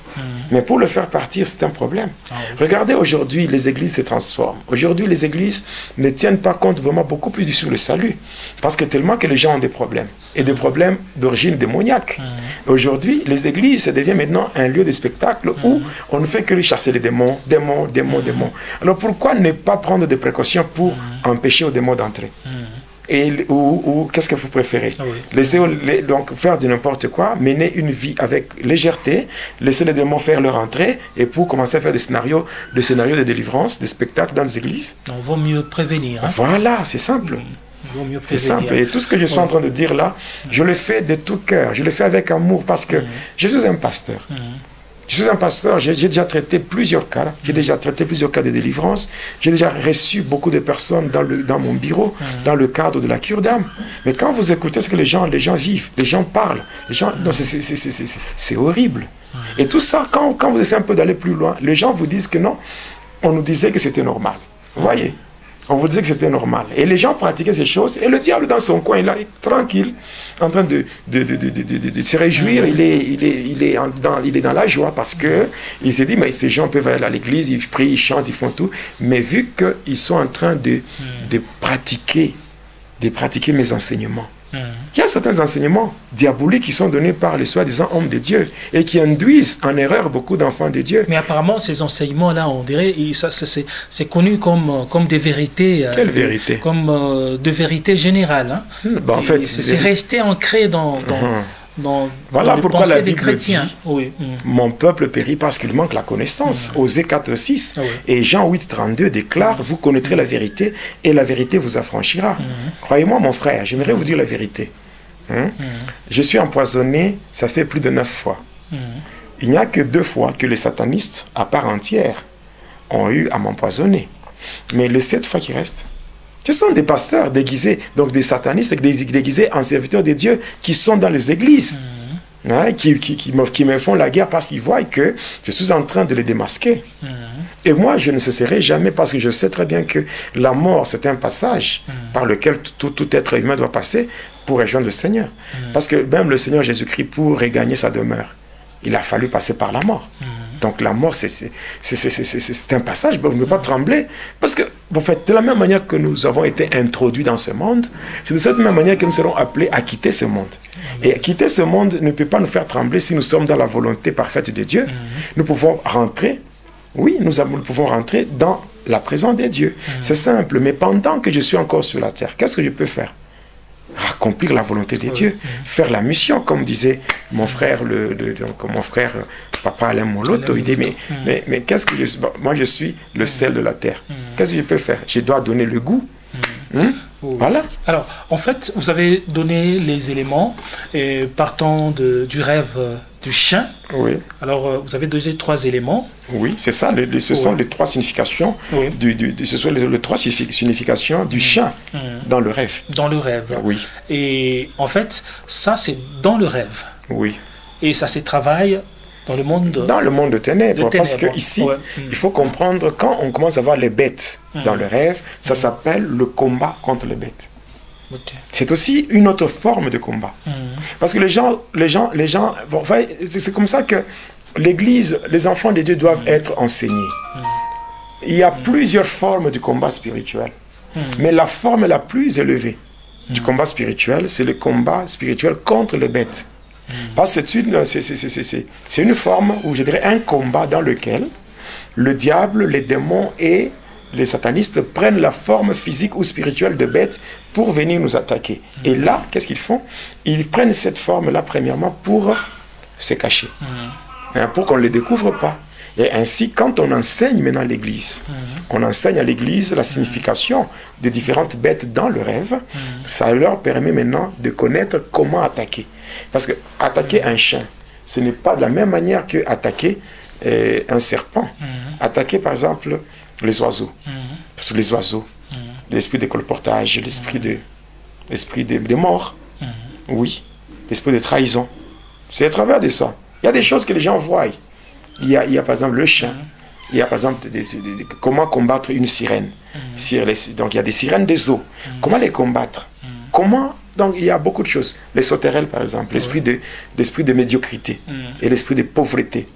Mais pour le faire partir, c'est un problème. Regardez aujourd'hui, les églises se transforment. Aujourd'hui, les églises ne tiennent pas compte vraiment beaucoup plus sur le salut. Parce que tellement que les gens ont des problèmes. Et des problèmes d'origine démoniaque. Aujourd'hui, les églises, ça devient maintenant un lieu de spectacle où on ne fait que chasser les démons. Alors pourquoi ne pas prendre des précautions pour empêcher aux démons d'entrer? Ou qu'est-ce que vous préférez? Laissez donc faire du n'importe quoi, mener une vie avec légèreté, laisser les démons faire leur entrée et pour commencer à faire des scénarios de délivrance, des spectacles dans les églises. On vaut mieux prévenir. Hein? Voilà, c'est simple. C'est simple. Et tout ce que je suis en train de dire là, je le fais de tout cœur, je le fais avec amour parce que je suis un pasteur. Je suis un pasteur, j'ai déjà traité plusieurs cas, de délivrance, j'ai déjà reçu beaucoup de personnes dans mon bureau, dans le cadre de la cure d'âme. Mais quand vous écoutez ce que les gens vivent, les gens parlent, c'est horrible. Et tout ça, quand vous essayez un peu d'aller plus loin, les gens vous disent que non, on nous disait que c'était normal. Vous voyez? On vous disait que c'était normal. Et les gens pratiquaient ces choses. Et le diable, dans son coin, il est tranquille, en train de se réjouir. Il est dans la joie parce qu'il s'est dit, mais ces gens peuvent aller à l'église, ils prient, ils chantent, ils font tout. Mais vu qu'ils sont en train de pratiquer mes enseignements, il y a certains enseignements diaboliques qui sont donnés par les soi-disant hommes de Dieu et qui induisent en erreur beaucoup d'enfants de Dieu. Mais apparemment, ces enseignements-là, on dirait, c'est connu comme des vérités. Quelle vérité? Comme de vérités générales. Hein? En fait, c'est resté ancré dans voilà pourquoi la Bible chrétiens. Dit mon peuple périt parce qu'il manque la connaissance. Osée 4:6 et Jean 8:32 déclare vous connaîtrez la vérité et la vérité vous affranchira. Croyez-moi mon frère, j'aimerais vous dire la vérité. Je suis empoisonné, ça fait plus de 9 fois. Il n'y a que 2 fois que les satanistes à part entière ont eu à m'empoisonner. Mais les 7 fois qui restent, ce sont des pasteurs déguisés, donc des satanistes déguisés en serviteurs de Dieu qui sont dans les églises. hein, qui me font la guerre parce qu'ils voient que je suis en train de les démasquer. Et moi, je ne cesserai jamais parce que je sais très bien que la mort, c'est un passage par lequel tout être humain doit passer pour rejoindre le Seigneur. Parce que même le Seigneur Jésus-Christ, pour regagner sa demeure, il a fallu passer par la mort. Donc la mort, c'est un passage, vous ne pouvez pas trembler. Parce que, en fait, de la même manière que nous avons été introduits dans ce monde, c'est de cette même manière que nous serons appelés à quitter ce monde. Et quitter ce monde ne peut pas nous faire trembler si nous sommes dans la volonté parfaite de Dieu. Nous pouvons rentrer, oui, nous pouvons rentrer dans la présence de Dieu. C'est simple, mais pendant que je suis encore sur la terre, qu'est-ce que je peux faire? Accomplir la volonté de Dieu, faire la mission, comme disait mon frère, Papa Alain Moloto. Il dit, mais qu'est-ce que moi je suis le sel de la terre. Qu'est-ce que je peux faire? Je dois donner le goût. Voilà. Alors, en fait, vous avez donné les éléments partant du rêve du chien. Oui. Alors, vous avez donné 3 éléments. Oui, c'est ça. Ce sont les 3 significations. Oui. Ce sont les 3 significations du chien dans le rêve. Dans le rêve. Oui. Et en fait, ça, c'est dans le rêve. Oui. Et ça se travaille dans le monde de ténèbres. Parce qu'ici, il faut comprendre, quand on commence à voir les bêtes dans le rêve, ça s'appelle le combat contre les bêtes. Okay. C'est aussi une autre forme de combat. Parce que les gens bon, c'est comme ça que l'Église, les enfants de Dieu doivent être enseignés. Il y a plusieurs formes de combat spirituel. Mais la forme la plus élevée du combat spirituel, c'est le combat spirituel contre les bêtes. Parce que c'est une forme, ou je dirais un combat dans lequel le diable, les démons et les satanistes prennent la forme physique ou spirituelle de bêtes pour venir nous attaquer. Et là, qu'est-ce qu'ils font? Ils prennent cette forme-là, premièrement, pour se cacher. Pour qu'on ne les découvre pas. Et ainsi, quand on enseigne maintenant l'Église, on enseigne à l'Église la signification des différentes bêtes dans le rêve, ça leur permet maintenant de connaître comment attaquer. Parce que attaquer un chien, ce n'est pas de la même manière que attaquer un serpent. Attaquer, par exemple, les oiseaux. Parce que les oiseaux, l'esprit de colportage, l'esprit de mort, oui, l'esprit de trahison. C'est à travers de ça. Il y a des choses que les gens voient. Il y a par exemple le chien. Il y a par exemple comment combattre une sirène. Donc il y a des sirènes des eaux. Comment les combattre? Comment? Donc il y a beaucoup de choses. Les sauterelles par exemple, l'esprit de médiocrité et l'esprit de pauvreté.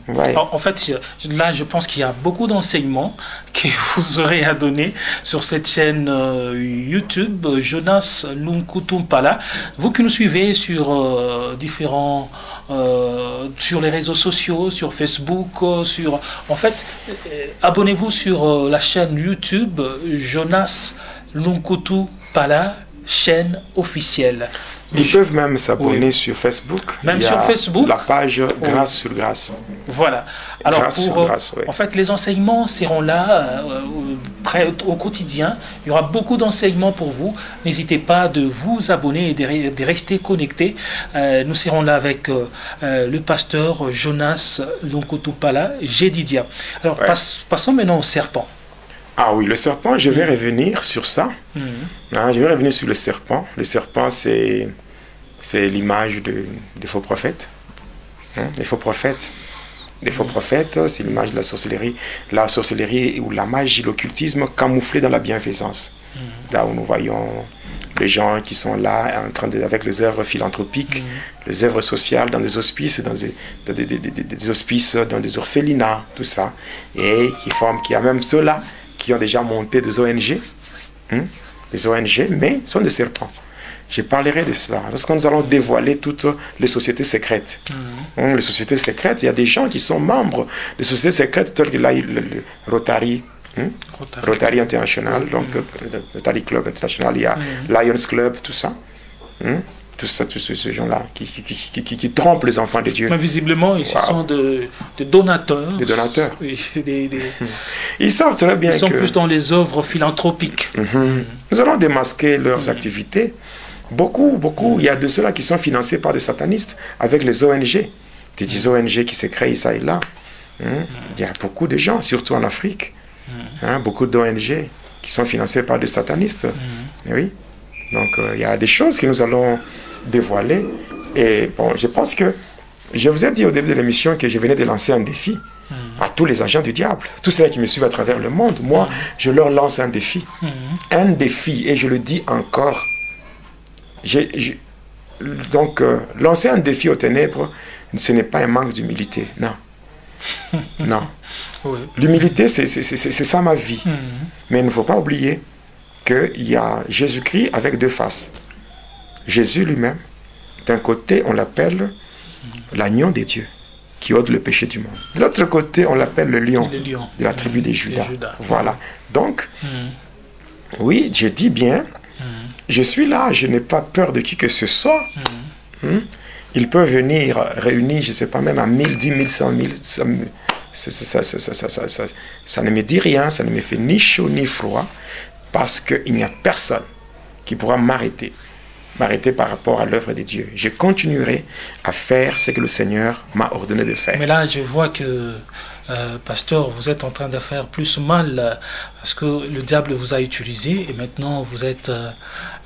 Ouais. En fait, là, je pense qu'il y a beaucoup d'enseignements que vous aurez à donner sur cette chaîne YouTube, Jonas Lunkutumpala. Vous qui nous suivez sur sur les réseaux sociaux, sur Facebook, en fait, abonnez-vous sur la chaîne YouTube Jonas Lunkutumpala, chaîne officielle. Ils peuvent même s'abonner sur Facebook. Même sur Facebook. La page Grâce sur Grâce. Voilà. Alors, grâce, en fait, les enseignements seront là au quotidien. Il y aura beaucoup d'enseignements pour vous. N'hésitez pas de vous abonner et de rester connectés. Nous serons là avec le pasteur Jonas Lunkutupala, Jedidia. Alors, passons maintenant au serpent. Ah oui, le serpent, je vais revenir sur ça. Je vais revenir sur le serpent. Le serpent, c'est l'image des faux prophètes. Les faux prophètes. Les faux prophètes, c'est l'image de la sorcellerie. La sorcellerie ou la magie, l'occultisme camouflé dans la bienfaisance. Là où nous voyons les gens qui sont là en train avec les œuvres philanthropiques, les œuvres sociales dans des hospices, dans des hospices, dans des orphelinats, tout ça. Et qui a même ceux-là qui ont déjà monté des ONG, des ONG, mais sont des serpents. Je parlerai de cela. Lorsque nous allons dévoiler toutes les sociétés secrètes. Les sociétés secrètes, il y a des gens qui sont membres des sociétés secrètes telles que le Rotary, Rotary International, donc Rotary Club International, il y a Lions Club, tout ça. Tous ces gens-là qui trompent les enfants de Dieu. Mais visiblement, ils sont de donateurs. Des donateurs. Ils savent très bien ils sont plus dans les œuvres philanthropiques. Nous allons démasquer leurs activités. Beaucoup. Il y a de ceux-là qui sont financés par des satanistes avec les ONG. Des ONG qui se créent ça et là. Il y a beaucoup de gens, surtout en Afrique. Beaucoup d'ONG qui sont financés par des satanistes. Oui. Donc, il y a des choses que nous allons dévoiler Et bon, je pense que je vous ai dit au début de l'émission que je venais de lancer un défi à tous les agents du diable, tous ceux qui me suivent à travers le monde. Moi, je leur lance un défi. Un défi, et je le dis encore. Donc, lancer un défi aux ténèbres, ce n'est pas un manque d'humilité, non. Non. Oui. L'humilité, c'est ça ma vie. Mais il ne faut pas oublier qu'il y a Jésus-Christ avec deux faces. Jésus lui-même, d'un côté, on l'appelle l'agneau des dieux, qui ôte le péché du monde. De l'autre côté, on l'appelle le lion de la tribu des Judas. Voilà. Donc, oui, je dis bien, je suis là, je n'ai pas peur de qui que ce soit. Il peut venir réunir, je ne sais pas, même à 1000, 10 000, 100 000. Ça ne me dit rien, ça ne me fait ni chaud ni froid, parce qu'il n'y a personne qui pourra m'arrêter par rapport à l'œuvre de Dieu. Je continuerai à faire ce que le Seigneur m'a ordonné de faire. Mais là, je vois que, pasteur, vous êtes en train de faire plus mal parce que le diable vous a utilisé et maintenant vous êtes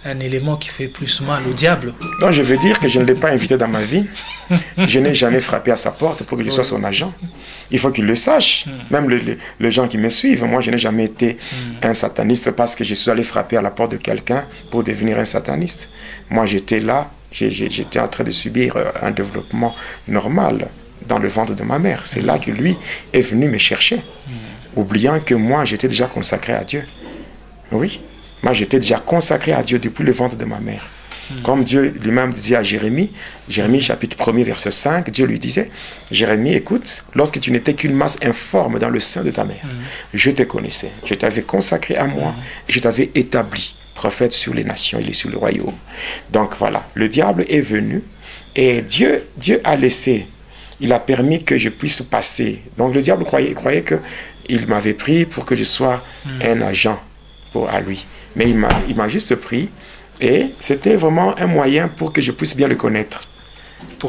un élément qui fait plus mal au diable. Non, je veux dire que je ne l'ai pas invité dans ma vie. Je n'ai jamais frappé à sa porte pour que je sois son agent. Il faut qu'il le sache. Même les gens qui me suivent, moi je n'ai jamais été un sataniste parce que je suis allé frapper à la porte de quelqu'un pour devenir un sataniste. Moi j'étais là, j'étais en train de subir un développement normal dans le ventre de ma mère. C'est là que lui est venu me chercher, oubliant que moi j'étais déjà consacré à Dieu. Oui, moi j'étais déjà consacré à Dieu depuis le ventre de ma mère. Comme Dieu lui-même disait à Jérémie, Jérémie chapitre 1er verset 5, Dieu lui disait, Jérémie, écoute, lorsque tu n'étais qu'une masse informe dans le sein de ta mère, je te connaissais, je t'avais consacré à moi, et je t'avais établi prophète sur les nations et sur le royaume. Donc voilà, le diable est venu et Dieu a laissé, il a permis que je puisse passer. Donc le diable croyait qu'il m'avait pris pour que je sois un agent à lui. Mais il m'a juste pris. Et c'était vraiment un moyen pour que je puisse bien le connaître.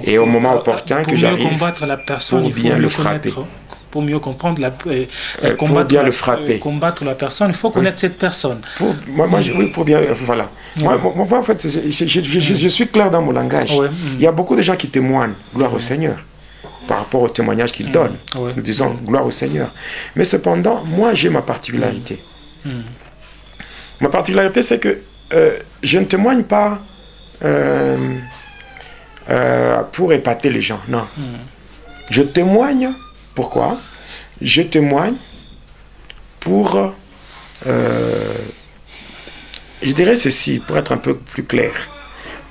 Et au moment opportun que j'arrive, pour mieux combattre la personne, pour bien le frapper. Pour mieux comprendre pour bien le frapper. Combattre la personne, il faut connaître cette personne. Oui, pour bien, voilà. Moi, en fait, je suis clair dans mon langage. Il y a beaucoup de gens qui témoignent, gloire au Seigneur, par rapport au témoignage qu'ils donnent. Nous disons, gloire au Seigneur. Mais cependant, moi, j'ai ma particularité. Ma particularité, c'est que je ne témoigne pas pour épater les gens, non. Je témoigne, pourquoi? Je témoigne pour, je dirais ceci, pour être un peu plus clair.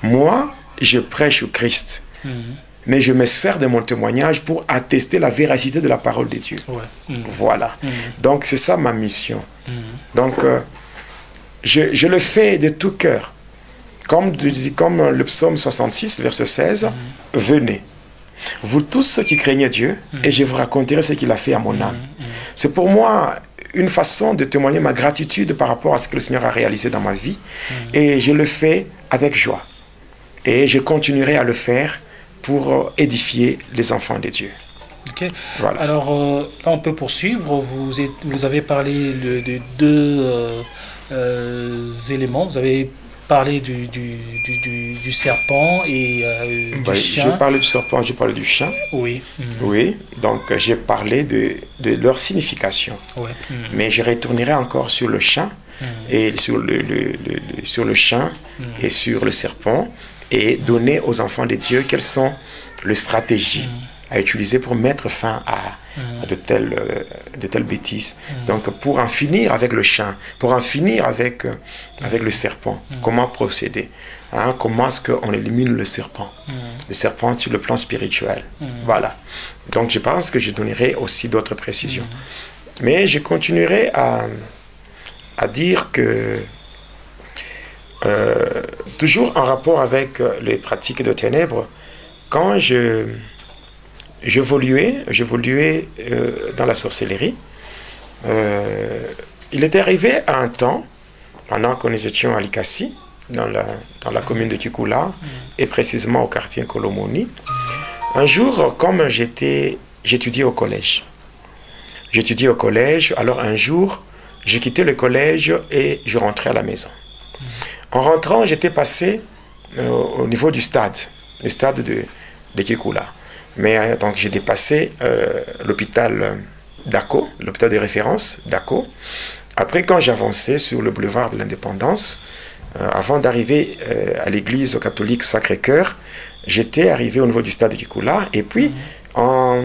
Moi, je prêche au Christ, mais je me sers de mon témoignage pour attester la véracité de la parole de Dieu. Voilà. Donc, c'est ça ma mission. Donc, je le fais de tout cœur. Comme le psaume 66, verset 16, venez, vous tous ceux qui craignez Dieu, et je vous raconterai ce qu'il a fait à mon âme. C'est pour moi une façon de témoigner ma gratitude par rapport à ce que le Seigneur a réalisé dans ma vie, et je le fais avec joie. Et je continuerai à le faire pour édifier les enfants de Dieu. Okay. Voilà. Alors, là, on peut poursuivre. Vous avez parlé de deux éléments. Vous avez parlé du serpent et du chien. J'ai parlé du serpent, j'ai parlé du chien. Oui. Oui, donc j'ai parlé de leur signification. Mais je retournerai encore sur le chien et sur le chien et sur le serpent et donner aux enfants de Dieu quelles sont les stratégies à utiliser pour mettre fin à de telles bêtises. Donc pour en finir avec le chien, pour en finir avec le serpent, comment procéder, comment est-ce qu'on élimine le serpent sur le plan spirituel. Voilà. Donc je pense que je donnerai aussi d'autres précisions. Mais je continuerai à dire que toujours en rapport avec les pratiques de ténèbres, quand j'évoluais dans la sorcellerie. Il était arrivé à un temps, pendant que nous étions à Likasi, dans la commune de Kikula, et précisément au quartier Kolomoni, un jour, comme j'étudiais au collège, alors un jour, j'ai quitté le collège et je rentrais à la maison. En rentrant, j'étais passé au niveau du stade. le stade de Kikula. Mais donc j'ai dépassé l'hôpital d'Ako, l'hôpital de référence d'Ako. Après, quand j'avançais sur le boulevard de l'Indépendance, avant d'arriver à l'église catholique Sacré-Cœur, j'étais arrivé au niveau du stade de Kikula. Et puis, en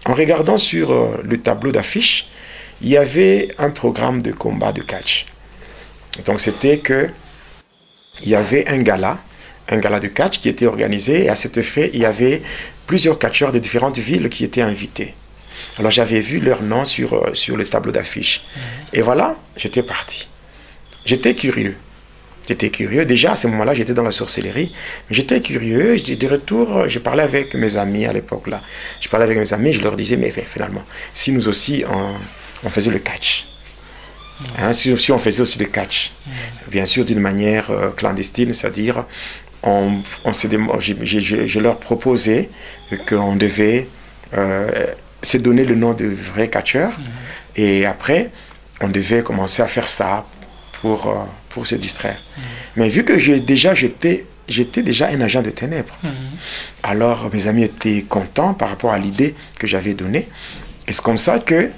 regardant sur le tableau d'affiche, il y avait un programme de combat de catch. Donc c'était que il y avait un gala de catch qui était organisé, et à cet effet, il y avait plusieurs catcheurs de différentes villes qui étaient invités. Alors j'avais vu leur nom sur le tableau d'affiche. Et voilà, j'étais parti. J'étais curieux. Déjà, à ce moment-là, j'étais dans la sorcellerie. Mais j'étais curieux. De retour, je parlais avec mes amis à l'époque là. Je parlais avec mes amis, je leur disais, mais finalement, si nous aussi, on faisait le catch. Hein, si on faisait aussi le catch. Bien sûr, d'une manière clandestine, c'est-à-dire, je leur proposais qu'on devait se donner le nom de vrai catcheur. Et après, on devait commencer à faire ça pour se distraire. Mais vu que j'étais déjà un agent de ténèbres, alors mes amis étaient contents par rapport à l'idée que j'avais donnée. Et c'est comme ça que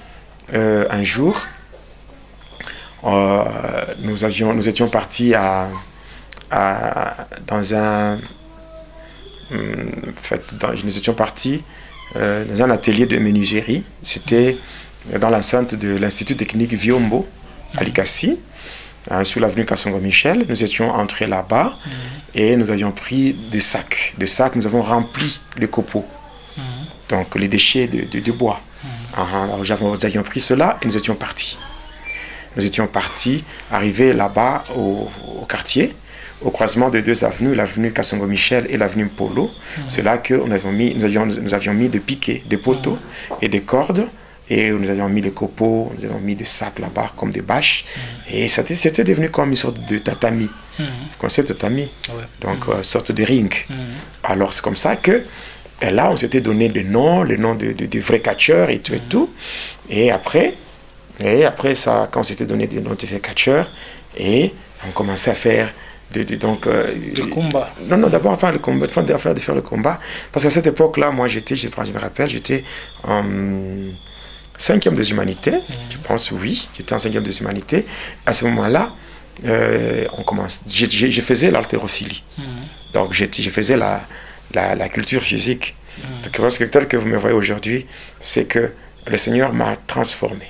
un jour, nous étions partis nous étions partis dans un atelier de menuiserie. C'était dans l'enceinte de l'Institut technique Viombo, à Likasi, sur l'avenue Kassongo-Michel. Nous étions entrés là-bas et nous avions pris des sacs. Nous avons rempli les copeaux, donc les déchets de bois. Alors nous avions pris cela et nous étions partis. Nous étions partis, arrivés là-bas au quartier, au croisement de deux avenues, l'avenue Kassongo-Michel et l'avenue Polo. C'est là que nous avions mis des piquets, des poteaux et des cordes. Et nous avions mis les copeaux, nous avions mis des sacs là-bas comme des bâches. Et c'était devenu comme une sorte de tatami. Vous connaissez le tatami? Donc, une sorte de ring. Alors, c'est comme ça que, là, on s'était donné le nom de vrais catcheurs et tout et tout. Et après ça, quand on s'était donné le nom de vrais catcheurs, et on commençait à faire le combat. Non, d'abord à faire le combat, de faire le combat. Parce qu'à cette époque-là, moi, je me rappelle, j'étais en 5e des humanités, je pense, oui, j'étais en 5e des humanités. À ce moment-là, je faisais l'haltérophilie. Donc, je faisais la culture physique. Donc, parce que tel que vous me voyez aujourd'hui, c'est que le Seigneur m'a transformé.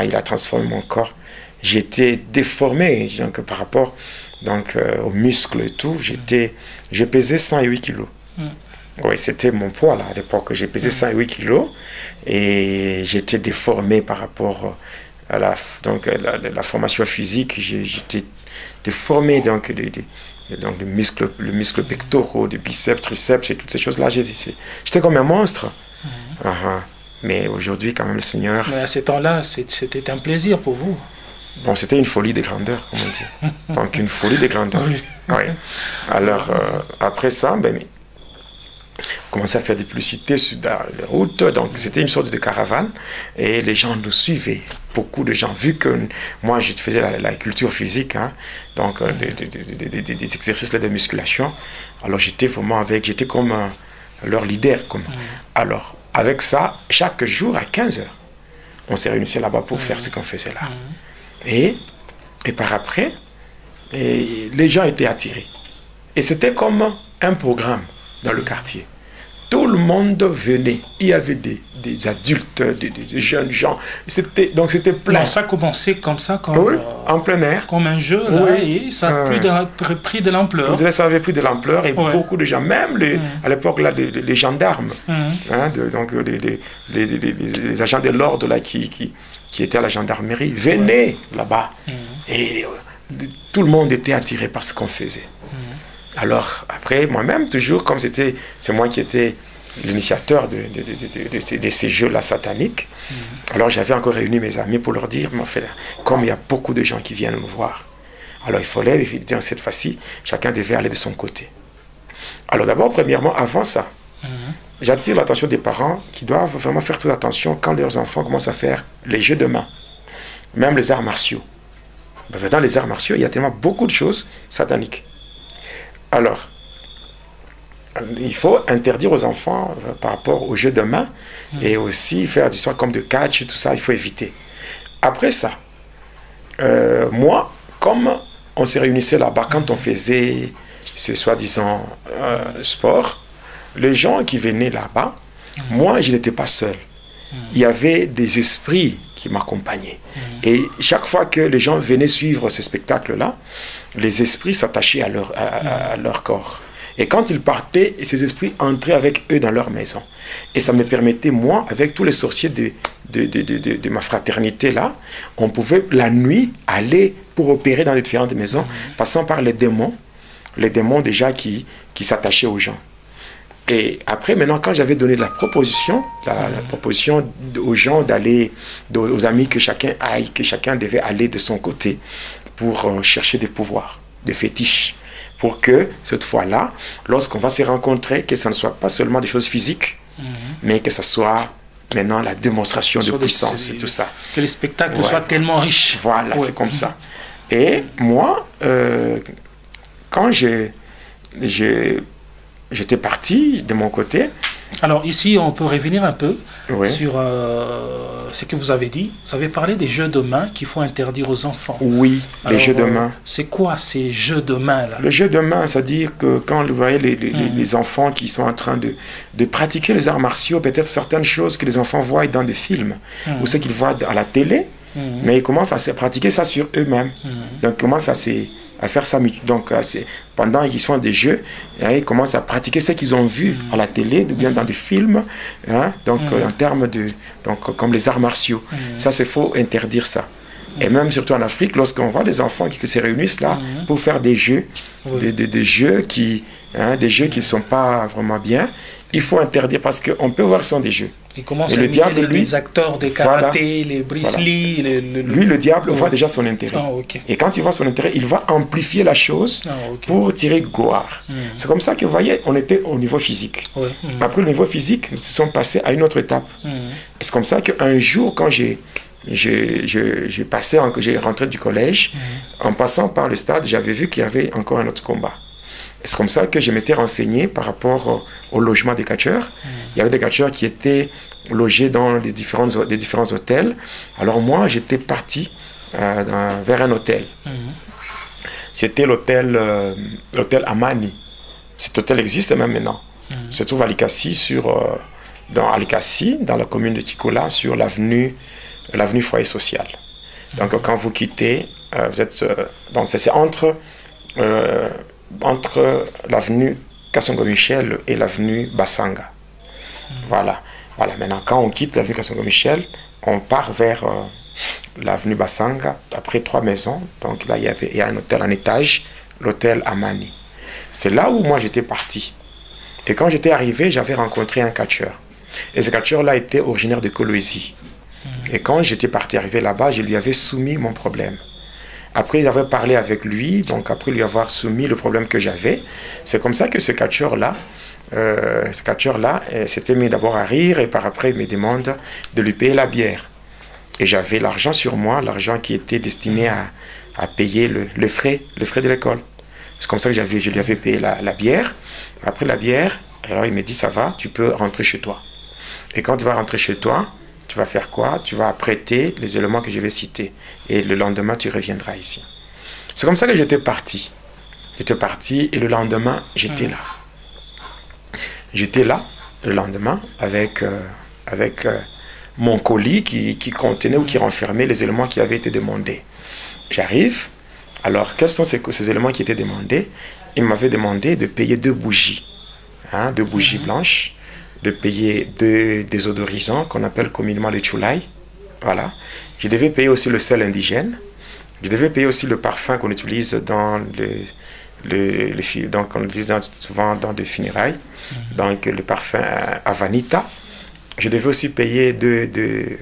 Il a transformé mon corps. J'étais déformé donc, par rapport aux muscles et tout. Je pesais 108 kilos. Oui, c'était mon poids là, à l'époque. J'ai pesé 108 kilos et j'étais déformé par rapport à la formation physique. J'étais déformé, donc le muscle pectoraux, de biceps, triceps et toutes ces choses-là. J'étais comme un monstre. Mais aujourd'hui, quand même, le Seigneur... Mais à ce temps-là, c'était un plaisir pour vous. Bon, c'était une folie de grandeur, comme on dit. Donc, une folie de grandeur. Oui. Alors, après ça, on commençait à faire des publicités sur la route. Donc, c'était une sorte de caravane. Et les gens nous suivaient. Beaucoup de gens. Vu que moi, je faisais la culture physique, donc des exercices de musculation. Alors, j'étais comme leur leader. Alors, avec ça, chaque jour à 15h, on s'est réunis là-bas pour faire ce qu'on faisait là. Et par après, les gens étaient attirés. Et c'était comme un programme dans le quartier. Tout le monde venait. Il y avait des adultes, des jeunes gens. Donc c'était plein. Non, ça commençait comme ça, en plein air. Comme un jeu, là, et ça a pris de l'ampleur. Ça avait pris de l'ampleur et beaucoup de gens, même à l'époque, là, les gendarmes, donc les agents de l'ordre là, qui étaient à la gendarmerie, venaient là-bas. Et tout le monde était attiré par ce qu'on faisait. Alors, après, moi-même, toujours, comme c'est moi qui étais l'initiateur de ces jeux-là sataniques, alors j'avais encore réuni mes amis pour leur dire, mais en fait, comme il y a beaucoup de gens qui viennent nous voir, alors il fallait, cette fois-ci, chacun devait aller de son côté. Alors d'abord, premièrement, avant ça, j'attire l'attention des parents qui doivent vraiment faire très attention quand leurs enfants commencent à faire les jeux de main, même les arts martiaux. Dans les arts martiaux, il y a tellement beaucoup de choses sataniques. Alors, il faut interdire aux enfants par rapport aux jeux de main et aussi faire des histoires comme de catch, tout ça, il faut éviter. Après ça, moi, comme on se réunissait là-bas, quand on faisait ce soi-disant sport, les gens qui venaient là-bas, moi, je n'étais pas seul. Il y avait des esprits qui m'accompagnaient. Et chaque fois que les gens venaient suivre ce spectacle-là, les esprits s'attachaient à leur corps. Et quand ils partaient, ces esprits entraient avec eux dans leur maison. Et ça me permettait, moi, avec tous les sorciers de ma fraternité là, on pouvait la nuit aller pour opérer dans les différentes maisons, passant par les démons déjà qui s'attachaient aux gens. Et après, maintenant, quand j'avais donné la proposition aux gens d'aller, aux amis que chacun aille, que chacun devait aller de son côté pour chercher des pouvoirs, des fétiches, pour que cette fois-là, lorsqu'on va se rencontrer, que ça ne soit pas seulement des choses physiques, mais que ça soit maintenant la démonstration de puissance et tout ça. Que les spectacles soient tellement riches. Voilà, c'est comme ça. Et moi, quand j'étais parti de mon côté. Alors ici, on peut revenir un peu sur ce que vous avez dit. Vous avez parlé des jeux de main qu'il faut interdire aux enfants. Oui, les jeux de main. C'est quoi ces jeux de main là? Le jeu de main, c'est-à-dire que quand vous voyez les enfants qui sont en train de pratiquer les arts martiaux, peut-être certaines choses que les enfants voient dans des films, ou ce qu'ils voient à la télé, mais ils commencent à se pratiquer ça sur eux-mêmes. Donc ils commencent à faire ça. Donc, pendant qu'ils font des jeux, ils commencent à pratiquer ce qu'ils ont vu à la télé, ou bien dans des films, donc en termes de, comme les arts martiaux. Ça, c'est faut interdire ça. Et même surtout en Afrique, lorsqu'on voit des enfants qui se réunissent là pour faire des jeux, des jeux qui ne sont pas vraiment bien, il faut interdire parce qu'on peut voir que ce sont des jeux. Il commence à imiter les acteurs de karaté, les Bruce Lee. Lui, le diable voit déjà son intérêt. Et quand il voit son intérêt, il va amplifier la chose pour tirer gloire. C'est comme ça que, vous voyez, on était au niveau physique. Après le niveau physique, nous sommes passés à une autre étape. C'est comme ça qu'un jour, quand j'ai rentré du collège, en passant par le stade, j'avais vu qu'il y avait encore un autre combat. C'est comme ça que je m'étais renseigné par rapport au logement des catcheurs. Il y avait des catcheurs qui étaient logés dans les différents hôtels. Alors moi, j'étais parti vers un hôtel. C'était l'hôtel Amani. Cet hôtel existe même maintenant. Il se trouve à Likassi, dans la commune de Tikola, sur l'avenue Foyer Social. Donc quand vous quittez, vous êtes... donc c'est entre l'avenue Kassongo-Michel et l'avenue Basanga. Voilà. Maintenant, quand on quitte l'avenue Kassongo-Michel, on part vers l'avenue Basanga, après 3 maisons. Donc là, il y a un hôtel en étage, l'hôtel Amani. C'est là où moi j'étais parti. Et quand j'étais arrivé, j'avais rencontré un catcheur. Et ce catcheur-là était originaire de Kolwezi. Et quand j'étais arrivé là-bas, je lui avais soumis mon problème. Après, j'avais parlé avec lui, donc après lui avoir soumis le problème que j'avais, c'est comme ça que ce catcheur-là s'était mis d'abord à rire et par après il me demande de lui payer la bière. Et j'avais l'argent sur moi, l'argent qui était destiné à payer le frais de l'école. C'est comme ça que je lui avais payé la bière. Après la bière, alors il me dit ça va, tu peux rentrer chez toi. Et quand tu vas rentrer chez toi, tu vas faire quoi? Tu vas prêter les éléments que je vais citer. Et le lendemain, tu reviendras ici. C'est comme ça que j'étais parti. J'étais parti et le lendemain, j'étais là. J'étais là, le lendemain, avec mon colis qui contenait ou qui renfermait les éléments qui avaient été demandés. J'arrive. Alors, quels sont ces éléments qui étaient demandés? Il m'avait demandé de payer 2 bougies. 2 bougies blanches. De payer 2 désodorisants qu'on appelle communément les chulai. Voilà. Je devais payer aussi le sel indigène. Je devais payer aussi le parfum qu'on utilise donc on utilise souvent dans des funérailles. Donc le parfum Avanita. Je devais aussi payer 2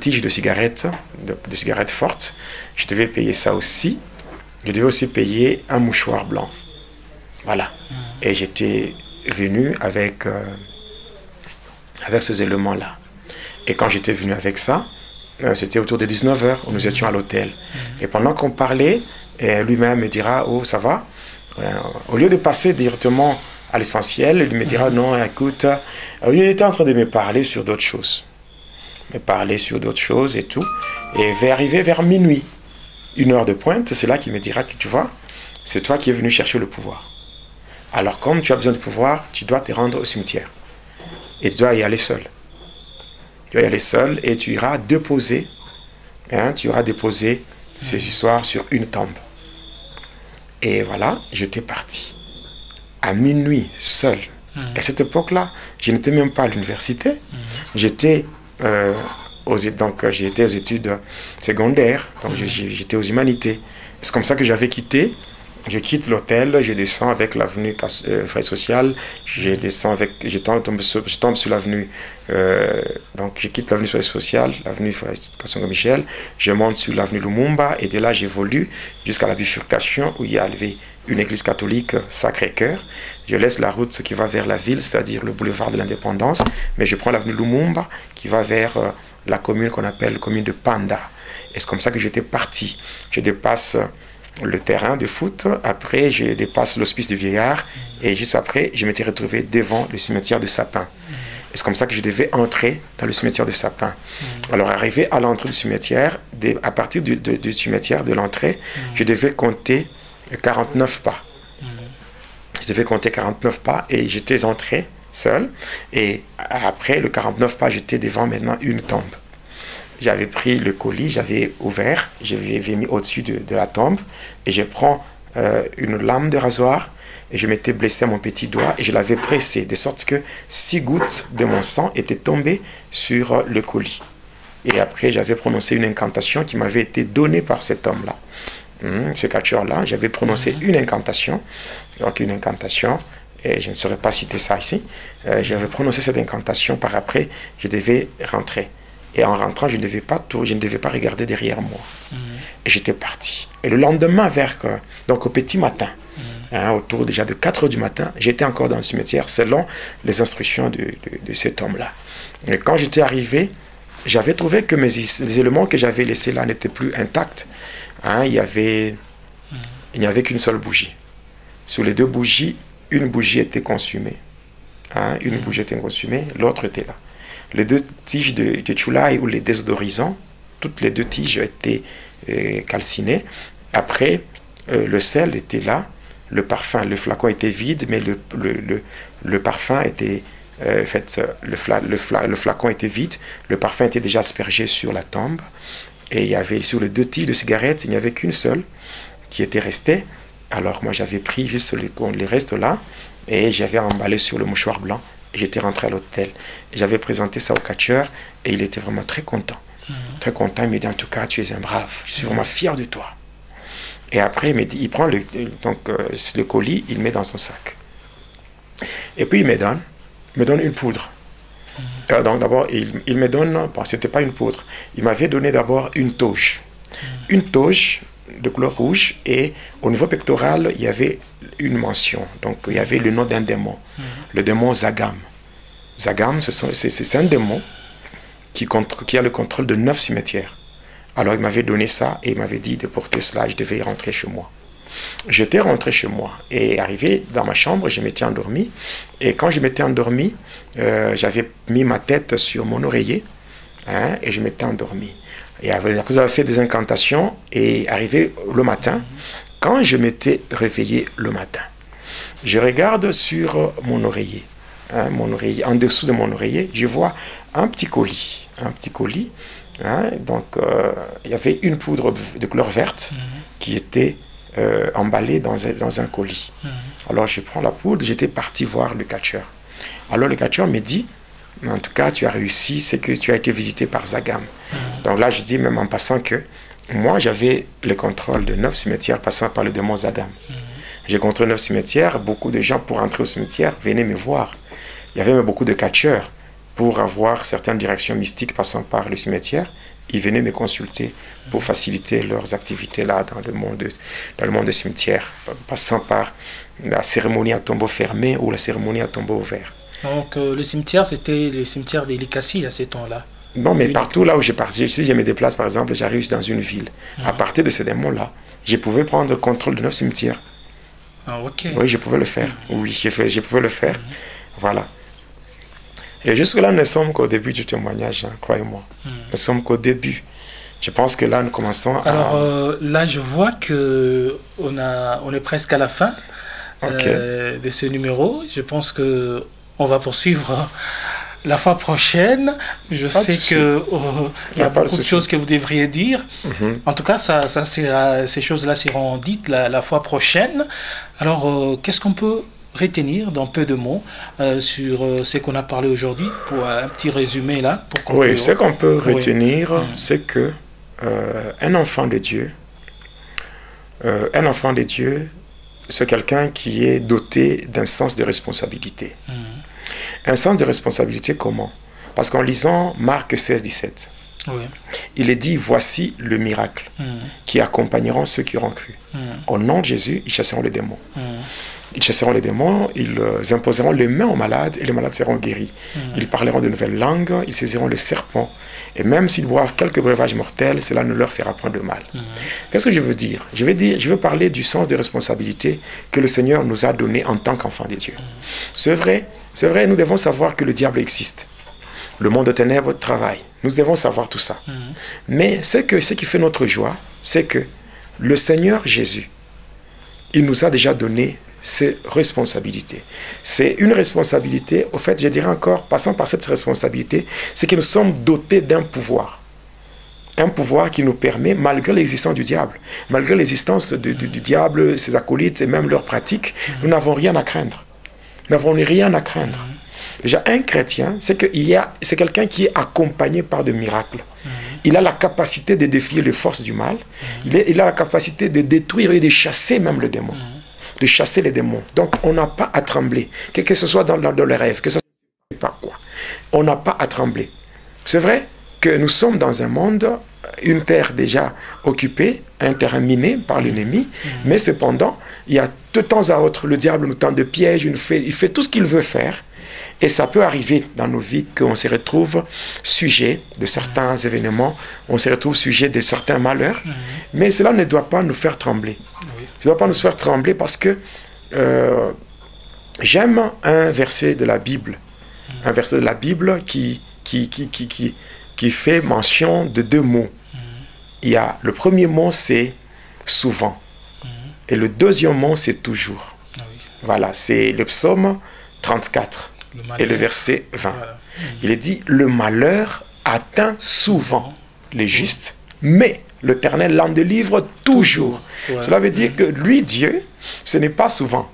tiges de cigarettes, de cigarettes fortes. Je devais payer ça aussi. Je devais aussi payer un mouchoir blanc. Voilà. Et j'étais venu avec ces éléments-là. Et quand j'étais venu avec ça, c'était autour de 19h, où nous étions à l'hôtel. Et pendant qu'on parlait, lui-même me dira « Oh, ça va ?» Au lieu de passer directement à l'essentiel. Il me dira, non, écoute, il était en train de me parler sur d'autres choses. Me parler sur d'autres choses et tout. Et va arriver vers minuit, 1 heure de pointe, c'est là qu'il me dira que tu vois, c'est toi qui es venu chercher le pouvoir. Alors comme tu as besoin de pouvoir, tu dois te rendre au cimetière. Et tu dois y aller seul. Tu dois y aller seul et tu iras déposer, ces histoires sur une tombe. Et voilà, j'étais parti. À minuit, seul. À cette époque-là, je n'étais même pas à l'université. J'étais aux études secondaires. Donc j'étais aux humanités. C'est comme ça que j'avais quitté. Je quitte l'hôtel, je descends avec l'avenue Frère Social, je tombe sur l'avenue, donc je quitte l'avenue Frère Social, l'avenue Frère Michel, je monte sur l'avenue Lumumba et de là j'évolue jusqu'à la bifurcation où il y avait une église catholique Sacré-Cœur. Je laisse la route qui va vers la ville, c'est-à-dire le boulevard de l'Indépendance, mais je prends l'avenue Lumumba qui va vers la commune qu'on appelle la commune de Panda. Et c'est comme ça que j'étais parti. Je dépasse le terrain de foot, après je dépasse l'hospice du vieillard et juste après je m'étais retrouvé devant le cimetière de Sapin. Et c'est comme ça que je devais entrer dans le cimetière de Sapin. Alors arrivé à l'entrée du cimetière, à partir du cimetière, de l'entrée, je devais compter 49 pas. Je devais compter 49 pas et j'étais entré seul et après le 49 pas, j'étais devant maintenant une tombe. J'avais pris le colis, j'avais ouvert, j'avais mis au-dessus de la tombe et je prends une lame de rasoir et je m'étais blessé à mon petit doigt et je l'avais pressé de sorte que 6 gouttes de mon sang étaient tombées sur le colis. Et après, j'avais prononcé une incantation qui m'avait été donnée par cet homme-là. Ce catcheur-là, j'avais prononcé une incantation, donc une incantation, et je ne saurais pas citer ça ici. J'avais prononcé cette incantation, par après, je devais rentrer. Et en rentrant, je ne devais pas regarder derrière moi. Et j'étais parti. Et le lendemain, donc au petit matin, autour déjà de 4 heures du matin, j'étais encore dans le cimetière selon les instructions de cet homme-là. Et quand j'étais arrivé, j'avais trouvé que les éléments que j'avais laissés là n'étaient plus intacts. Il n'y avait qu'une seule bougie. Sur les 2 bougies, une bougie était consumée. Une bougie était consumée, l'autre était là. Les 2 tiges de Chulai ou les désodorisants, toutes les 2 tiges étaient calcinées. Après, le sel était là, le parfum, le flacon était vide, mais le parfum était le flacon était vide, le parfum était déjà aspergé sur la tombe. Et il y avait sur les 2 tiges de cigarettes, il n'y avait qu'une seule qui était restée. Alors moi j'avais pris juste les restes là et j'avais emballé sur le mouchoir blanc. J'étais rentré à l'hôtel. J'avais présenté ça au catcheur et il était vraiment très content. Très content. Il m'a dit, en tout cas, tu es un brave. Je suis vraiment fier de toi. Et après, il prend le colis, il met dans son sac. Et puis, il me donne une poudre. Donc d'abord, il me donne, bon, c'était pas une poudre. Il m'avait donné d'abord une toge. Une toge de couleur rouge et au niveau pectoral, il y avait une mention. Donc, il y avait le nom d'un démon. Le démon Zagam. Zagam, c'est un démon qui a le contrôle de 9 cimetières. Alors, il m'avait donné ça et il m'avait dit de porter cela, je devais y rentrer chez moi. J'étais rentré chez moi et arrivé dans ma chambre, je m'étais endormi. Et quand je m'étais endormi, j'avais mis ma tête sur mon oreiller et je m'étais endormi. Et après avoir fait des incantations et arrivé le matin, quand je m'étais réveillé le matin, je regarde sur mon oreiller, en dessous de mon oreiller, je vois un petit colis. Donc, il y avait une poudre de couleur verte qui était emballée dans un colis. Alors, je prends la poudre, j'étais parti voir le catcheur. Alors, le catcheur me dit, en tout cas, tu as réussi, c'est que tu as été visité par Zagam. Donc là, je dis même en passant que moi, j'avais le contrôle de 9 cimetières passant par le démon Zagam. J'ai contrôlé 9 cimetières, beaucoup de gens pour entrer au cimetière venaient me voir. Il y avait même beaucoup de catcheurs pour avoir certaines directions mystiques passant par le cimetière. Ils venaient me consulter pour faciliter leurs activités là dans le monde des cimetières, passant par la cérémonie à tombeau fermé ou la cérémonie à tombeau ouvert. Donc le cimetière, c'était le cimetière des Likassi à ces temps-là? Non, mais partout là où j'ai parti, si je me déplace par exemple, j'arrive dans une ville. À partir de ces démons-là, je pouvais prendre le contrôle de 9 cimetières. Ah, ok. Oui, je pouvais le faire. Oui, je pouvais le faire. Voilà. Et jusque-là, nous ne sommes qu'au début du témoignage, hein, croyez-moi. Nous ne sommes qu'au début. Je pense que là, nous commençons à... Alors là, je vois que on est presque à la fin de ce numéro. Je pense que on va poursuivre la fois prochaine. Je sais que il y a beaucoup de choses que vous devriez dire. En tout cas, ces choses-là seront dites la fois prochaine. Alors, qu'est-ce qu'on peut retenir dans peu de mots sur ce qu'on a parlé aujourd'hui, pour un petit résumé là pour conclure. Oui, ce qu'on peut retenir, c'est que un enfant de Dieu, c'est quelqu'un qui est doté d'un sens de responsabilité. Un sens de responsabilité comment? Parce qu'en lisant Marc 16, 17, il est dit, voici le miracle qui accompagneront ceux qui auront cru. Au nom de Jésus, ils chasseront les démons. Ils chasseront les démons, ils imposeront les mains aux malades et les malades seront guéris. Ils parleront de nouvelles langues, ils saisiront les serpents. Et même s'ils boivent quelques breuvages mortels, cela ne leur fera point de mal. Qu'est-ce que je veux dire? Je veux parler du sens de responsabilité que le Seigneur nous a donné en tant qu'enfants de Dieu. C'est vrai, nous devons savoir que le diable existe. Le monde de ténèbres travaille. Nous devons savoir tout ça. Mais ce qui fait notre joie, c'est que le Seigneur Jésus, il nous a déjà donné ses responsabilités. C'est une responsabilité, au fait, je dirais encore, passant par cette responsabilité, c'est que nous sommes dotés d'un pouvoir. Un pouvoir qui nous permet, malgré l'existence du diable, malgré l'existence du diable, ses acolytes et même leurs pratiques, nous n'avons rien à craindre. Nous n'avons rien à craindre. Déjà, un chrétien, c'est quelqu'un qui est accompagné par des miracles. Il a la capacité de défier les forces du mal. Il a la capacité de détruire et de chasser même le démon. De chasser les démons. Donc, on n'a pas à trembler. Que ce soit dans les rêves, que ce soit pas quoi. On n'a pas à trembler. C'est vrai que nous sommes dans un monde, une terre déjà occupée, un terrain miné par l'ennemi, mais cependant, il y a de temps à autre, le diable nous tend de pièges, il fait tout ce qu'il veut faire. Et ça peut arriver dans nos vies qu'on se retrouve sujet de certains événements, on se retrouve sujet de certains malheurs, mais cela ne doit pas nous faire trembler. Ça ne doit pas nous faire trembler parce que j'aime un verset de la Bible, qui fait mention de deux mots. Il y a le premier mot, c'est souvent, et le deuxième mot, c'est toujours. Voilà, c'est le psaume 34 et le verset 20. Voilà. Il est dit, le malheur atteint souvent les justes, mais l'Éternel l'en délivre toujours. Cela veut dire que lui, Dieu, ce n'est pas souvent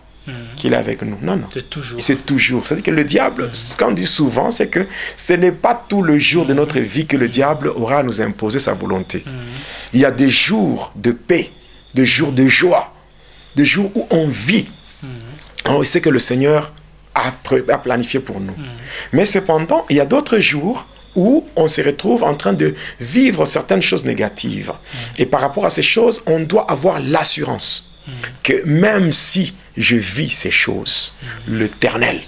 qu'il est avec nous. Non, non. C'est toujours. C'est toujours. C'est-à-dire que le diable, ce qu'on dit souvent, c'est que ce n'est pas tout le jour de notre vie que le diable aura à nous imposer sa volonté. Il y a des jours de paix, des jours de joie, des jours où on vit. On sait que le Seigneur a planifié pour nous. Mais cependant, il y a d'autres jours où on se retrouve en train de vivre certaines choses négatives. Et par rapport à ces choses, on doit avoir l'assurance que même si je vis ces choses, l'Éternel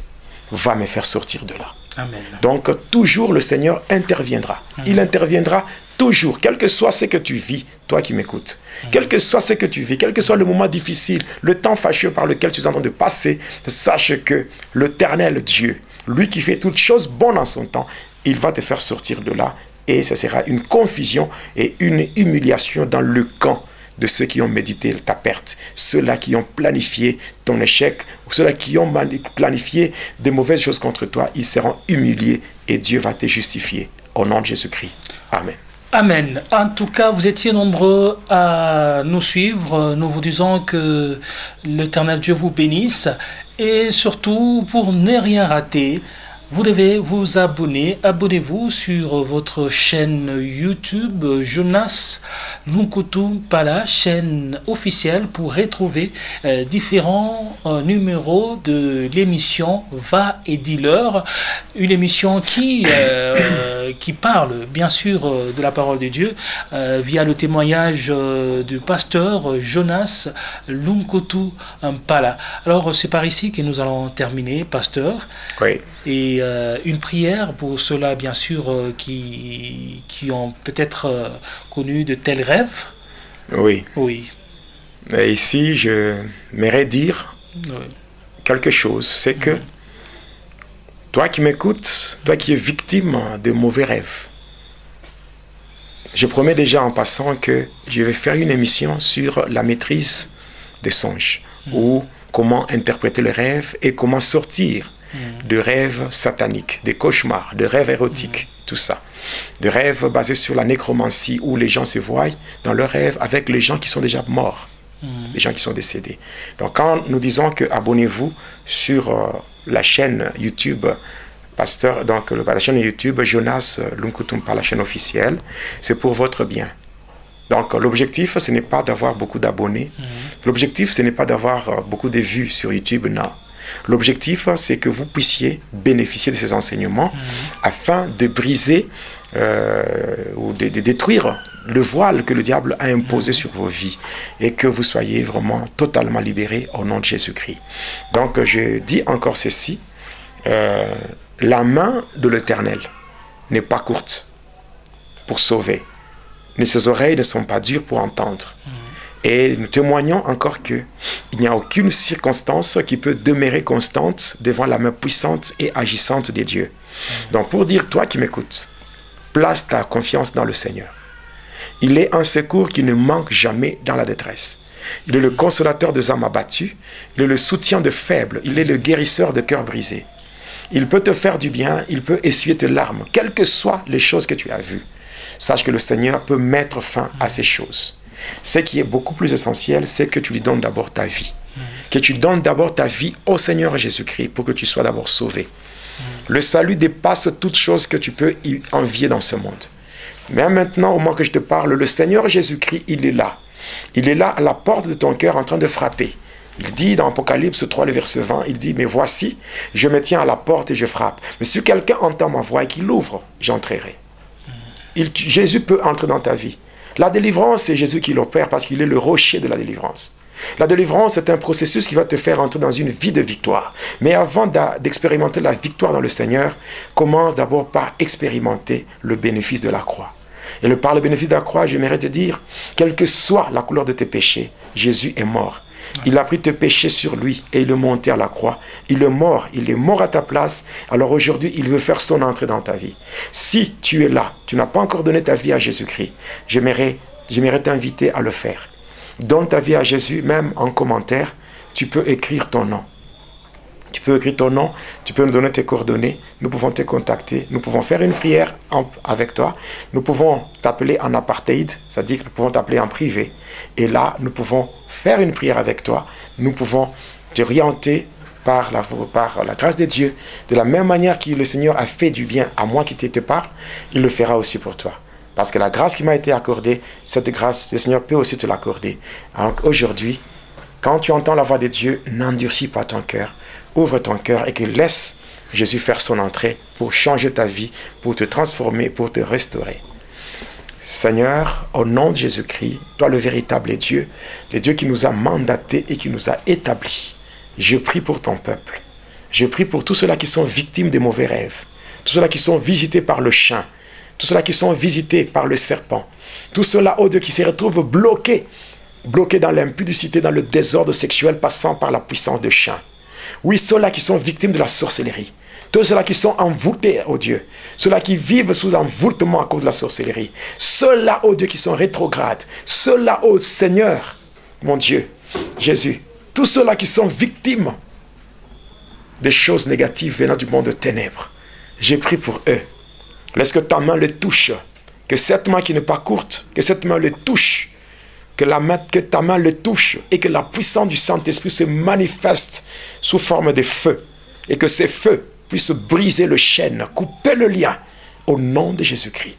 va me faire sortir de là. Amen. Donc, toujours le Seigneur interviendra. Il interviendra toujours, quel que soit ce que tu vis, toi qui m'écoutes. Quel que soit ce que tu vis, quel que soit le moment difficile, le temps fâcheux par lequel tu es en train de passer, sache que l'Éternel Dieu, lui qui fait toutes choses bonnes en son temps, il va te faire sortir de là et ce sera une confusion et une humiliation dans le camp de ceux qui ont médité ta perte, ceux-là qui ont planifié ton échec, ou ceux-là qui ont planifié de mauvaises choses contre toi, ils seront humiliés et Dieu va te justifier. Au nom de Jésus-Christ. Amen. Amen. En tout cas, vous étiez nombreux à nous suivre. Nous vous disons que l'Éternel Dieu vous bénisse. Et surtout, pour ne rien rater, vous devez vous abonner. Abonnez-vous sur votre chaîne YouTube Jonas Lunkutu Mpala, chaîne officielle, pour retrouver différents numéros de l'émission Va et Dis-leur. Une émission qui parle bien sûr de la parole de Dieu via le témoignage du pasteur Jonas Lunkutu Mpala. Alors c'est par ici que nous allons terminer, pasteur. Oui. Et une prière pour ceux-là, bien sûr, qui ont peut-être connu de tels rêves. Oui. Oui. Et ici, je m'aimerais dire quelque chose, c'est que toi qui m'écoutes, toi qui es victime de mauvais rêves, je promets déjà en passant que je vais faire une émission sur la maîtrise des songes, ou comment interpréter les rêves et comment sortir de rêves sataniques, des cauchemars, de rêves érotiques, tout ça. De rêves basés sur la nécromancie où les gens se voient dans leurs rêves avec les gens qui sont déjà morts, les gens qui sont décédés. Donc quand nous disons que abonnez-vous sur la chaîne YouTube Pasteur, donc la chaîne YouTube Jonas Lunkutumpa, la chaîne officielle, c'est pour votre bien. Donc l'objectif, ce n'est pas d'avoir beaucoup d'abonnés. L'objectif, ce n'est pas d'avoir beaucoup de vues sur YouTube, non. L'objectif, c'est que vous puissiez bénéficier de ces enseignements afin de briser ou de détruire le voile que le diable a imposé sur vos vies et que vous soyez vraiment totalement libérés au nom de Jésus-Christ. Donc je dis encore ceci, la main de l'Éternel n'est pas courte pour sauver, mais ses oreilles ne sont pas dures pour entendre. Et nous témoignons encore qu'il n'y a aucune circonstance qui peut demeurer constante devant la main puissante et agissante de Dieu. Donc pour dire, toi qui m'écoutes, place ta confiance dans le Seigneur. Il est un secours qui ne manque jamais dans la détresse. Il est le consolateur des âmes abattues, il est le soutien de faibles, il est le guérisseur de cœurs brisés. Il peut te faire du bien, il peut essuyer tes larmes, quelles que soient les choses que tu as vues. Sache que le Seigneur peut mettre fin à ces choses. Ce qui est beaucoup plus essentiel, c'est que tu lui donnes d'abord ta vie. Que tu donnes d'abord ta vie au Seigneur Jésus-Christ pour que tu sois d'abord sauvé. Le salut dépasse toute chose que tu peux y envier dans ce monde. Mais maintenant, au moment que je te parle, le Seigneur Jésus-Christ, il est là. Il est là à la porte de ton cœur en train de frapper. Il dit dans Apocalypse 3, le verset 20, il dit, mais voici, je me tiens à la porte et je frappe. Mais si quelqu'un entend ma voix et qu'il l'ouvre, j'entrerai. Jésus peut entrer dans ta vie. La délivrance, c'est Jésus qui l'opère parce qu'il est le rocher de la délivrance. La délivrance, c'est un processus qui va te faire entrer dans une vie de victoire. Mais avant d'expérimenter la victoire dans le Seigneur, commence d'abord par expérimenter le bénéfice de la croix. Et par le bénéfice de la croix, j'aimerais te dire, quelle que soit la couleur de tes péchés, Jésus est mort. Il a pris tes péchés sur lui et il est monté à la croix. Il est mort à ta place. Alors aujourd'hui, il veut faire son entrée dans ta vie. Si tu es là, tu n'as pas encore donné ta vie à Jésus-Christ, j'aimerais t'inviter à le faire. Donne ta vie à Jésus, même en commentaire, tu peux écrire ton nom. Tu peux écrire ton nom, tu peux nous donner tes coordonnées, nous pouvons te contacter, nous pouvons faire une prière avec toi, nous pouvons t'appeler en apartheid, c'est-à-dire que nous pouvons t'appeler en privé. Et là, nous pouvons faire une prière avec toi, nous pouvons t'orienter par la grâce de Dieu. De la même manière que le Seigneur a fait du bien à moi qui te parle, il le fera aussi pour toi. Parce que la grâce qui m'a été accordée, cette grâce, le Seigneur peut aussi te l'accorder. Alors aujourd'hui, quand tu entends la voix de Dieu, n'endurcis pas ton cœur. Ouvre ton cœur et que laisse Jésus faire son entrée pour changer ta vie, pour te transformer, pour te restaurer. Seigneur, au nom de Jésus-Christ, toi le véritable Dieu, le Dieu qui nous a mandatés et qui nous a établis, je prie pour ton peuple. Je prie pour tous ceux-là qui sont victimes des mauvais rêves, tous ceux-là qui sont visités par le chien, tous ceux-là qui sont visités par le serpent, tous ceux-là, oh Dieu, qui se retrouvent bloqués dans l'impudicité, dans le désordre sexuel, passant par la puissance de chien. Oui, ceux-là qui sont victimes de la sorcellerie. Tous ceux-là qui sont envoûtés, oh Dieu. Ceux-là qui vivent sous envoûtement à cause de la sorcellerie. Ceux-là, oh Dieu, qui sont rétrogrades. Ceux-là, oh Seigneur, mon Dieu, Jésus. Tous ceux-là qui sont victimes des choses négatives venant du monde de ténèbres. J'ai prié pour eux. Laisse que ta main les touche. Que cette main qui n'est pas courte, que cette main les touche. Que ta main le touche et que la puissance du Saint-Esprit se manifeste sous forme de feu et que ces feux puissent briser le chêne, couper le lien au nom de Jésus-Christ.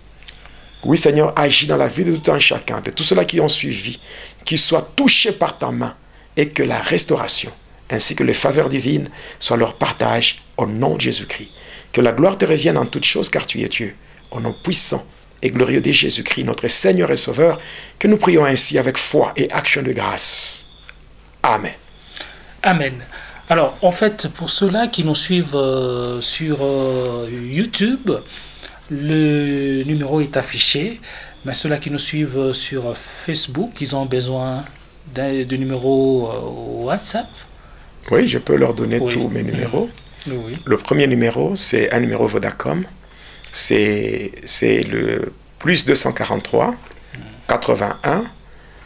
Oui Seigneur, agis dans la vie de tout un chacun, de tous ceux-là qui ont suivi, qu'ils soient touchés par ta main et que la restauration ainsi que les faveurs divines soient leur partage au nom de Jésus-Christ. Que la gloire te revienne en toutes choses car tu es Dieu, au nom puissant et glorieux de Jésus-Christ, notre Seigneur et Sauveur, que nous prions ainsi avec foi et action de grâce. Amen. Amen. Alors, en fait, pour ceux-là qui nous suivent sur YouTube, le numéro est affiché. Mais ceux-là qui nous suivent sur Facebook, ils ont besoin du numéro WhatsApp. Oui, je peux leur donner tous mes numéros. Oui. Le premier numéro, c'est un numéro Vodacom. C'est le plus 243 81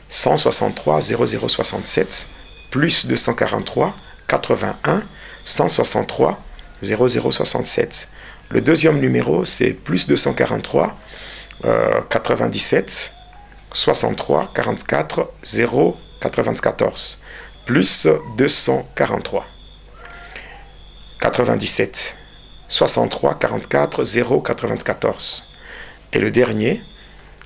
163 0067 plus 243 81 163 0067. Le deuxième numéro, c'est plus 243 97 63 44 0 94 plus 243 97 63 44 0 94. Et le dernier,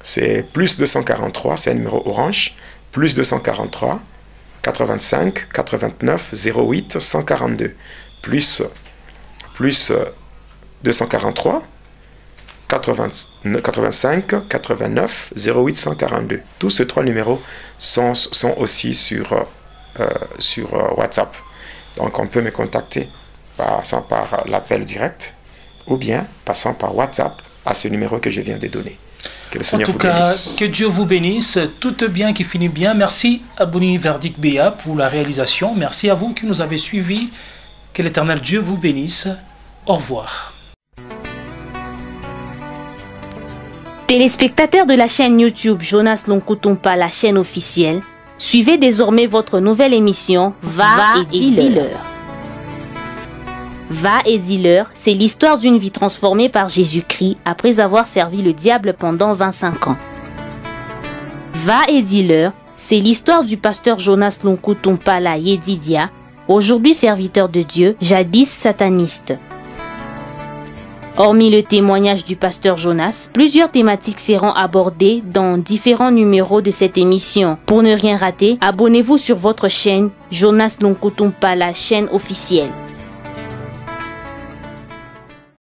c'est plus 243, c'est un numéro orange, plus 243 85 89 08 142 plus 243 85 89 08 142. Tous ces trois numéros sont aussi sur WhatsApp. Donc on peut me contacter passant par l'appel direct ou bien passant par WhatsApp à ce numéro que je viens de donner. Que le Seigneur vous bénisse. Que Dieu vous bénisse. Tout bien qui finit bien. Merci à Boni Verdict Béa pour la réalisation. Merci à vous qui nous avez suivis. Que l'Éternel Dieu vous bénisse. Au revoir. Téléspectateurs de la chaîne YouTube Jonas Lonkutumpa, la chaîne officielle, suivez désormais votre nouvelle émission Va et dis-leur. Va et dis-leur, c'est l'histoire d'une vie transformée par Jésus-Christ après avoir servi le diable pendant 25 ans. Va et dis-leur, c'est l'histoire du pasteur Jonas Lonkutumpa la Yedidia, aujourd'hui serviteur de Dieu, jadis sataniste. Hormis le témoignage du pasteur Jonas, plusieurs thématiques seront abordées dans différents numéros de cette émission. Pour ne rien rater, abonnez-vous sur votre chaîne Jonas Lonkutumpa, la chaîne officielle.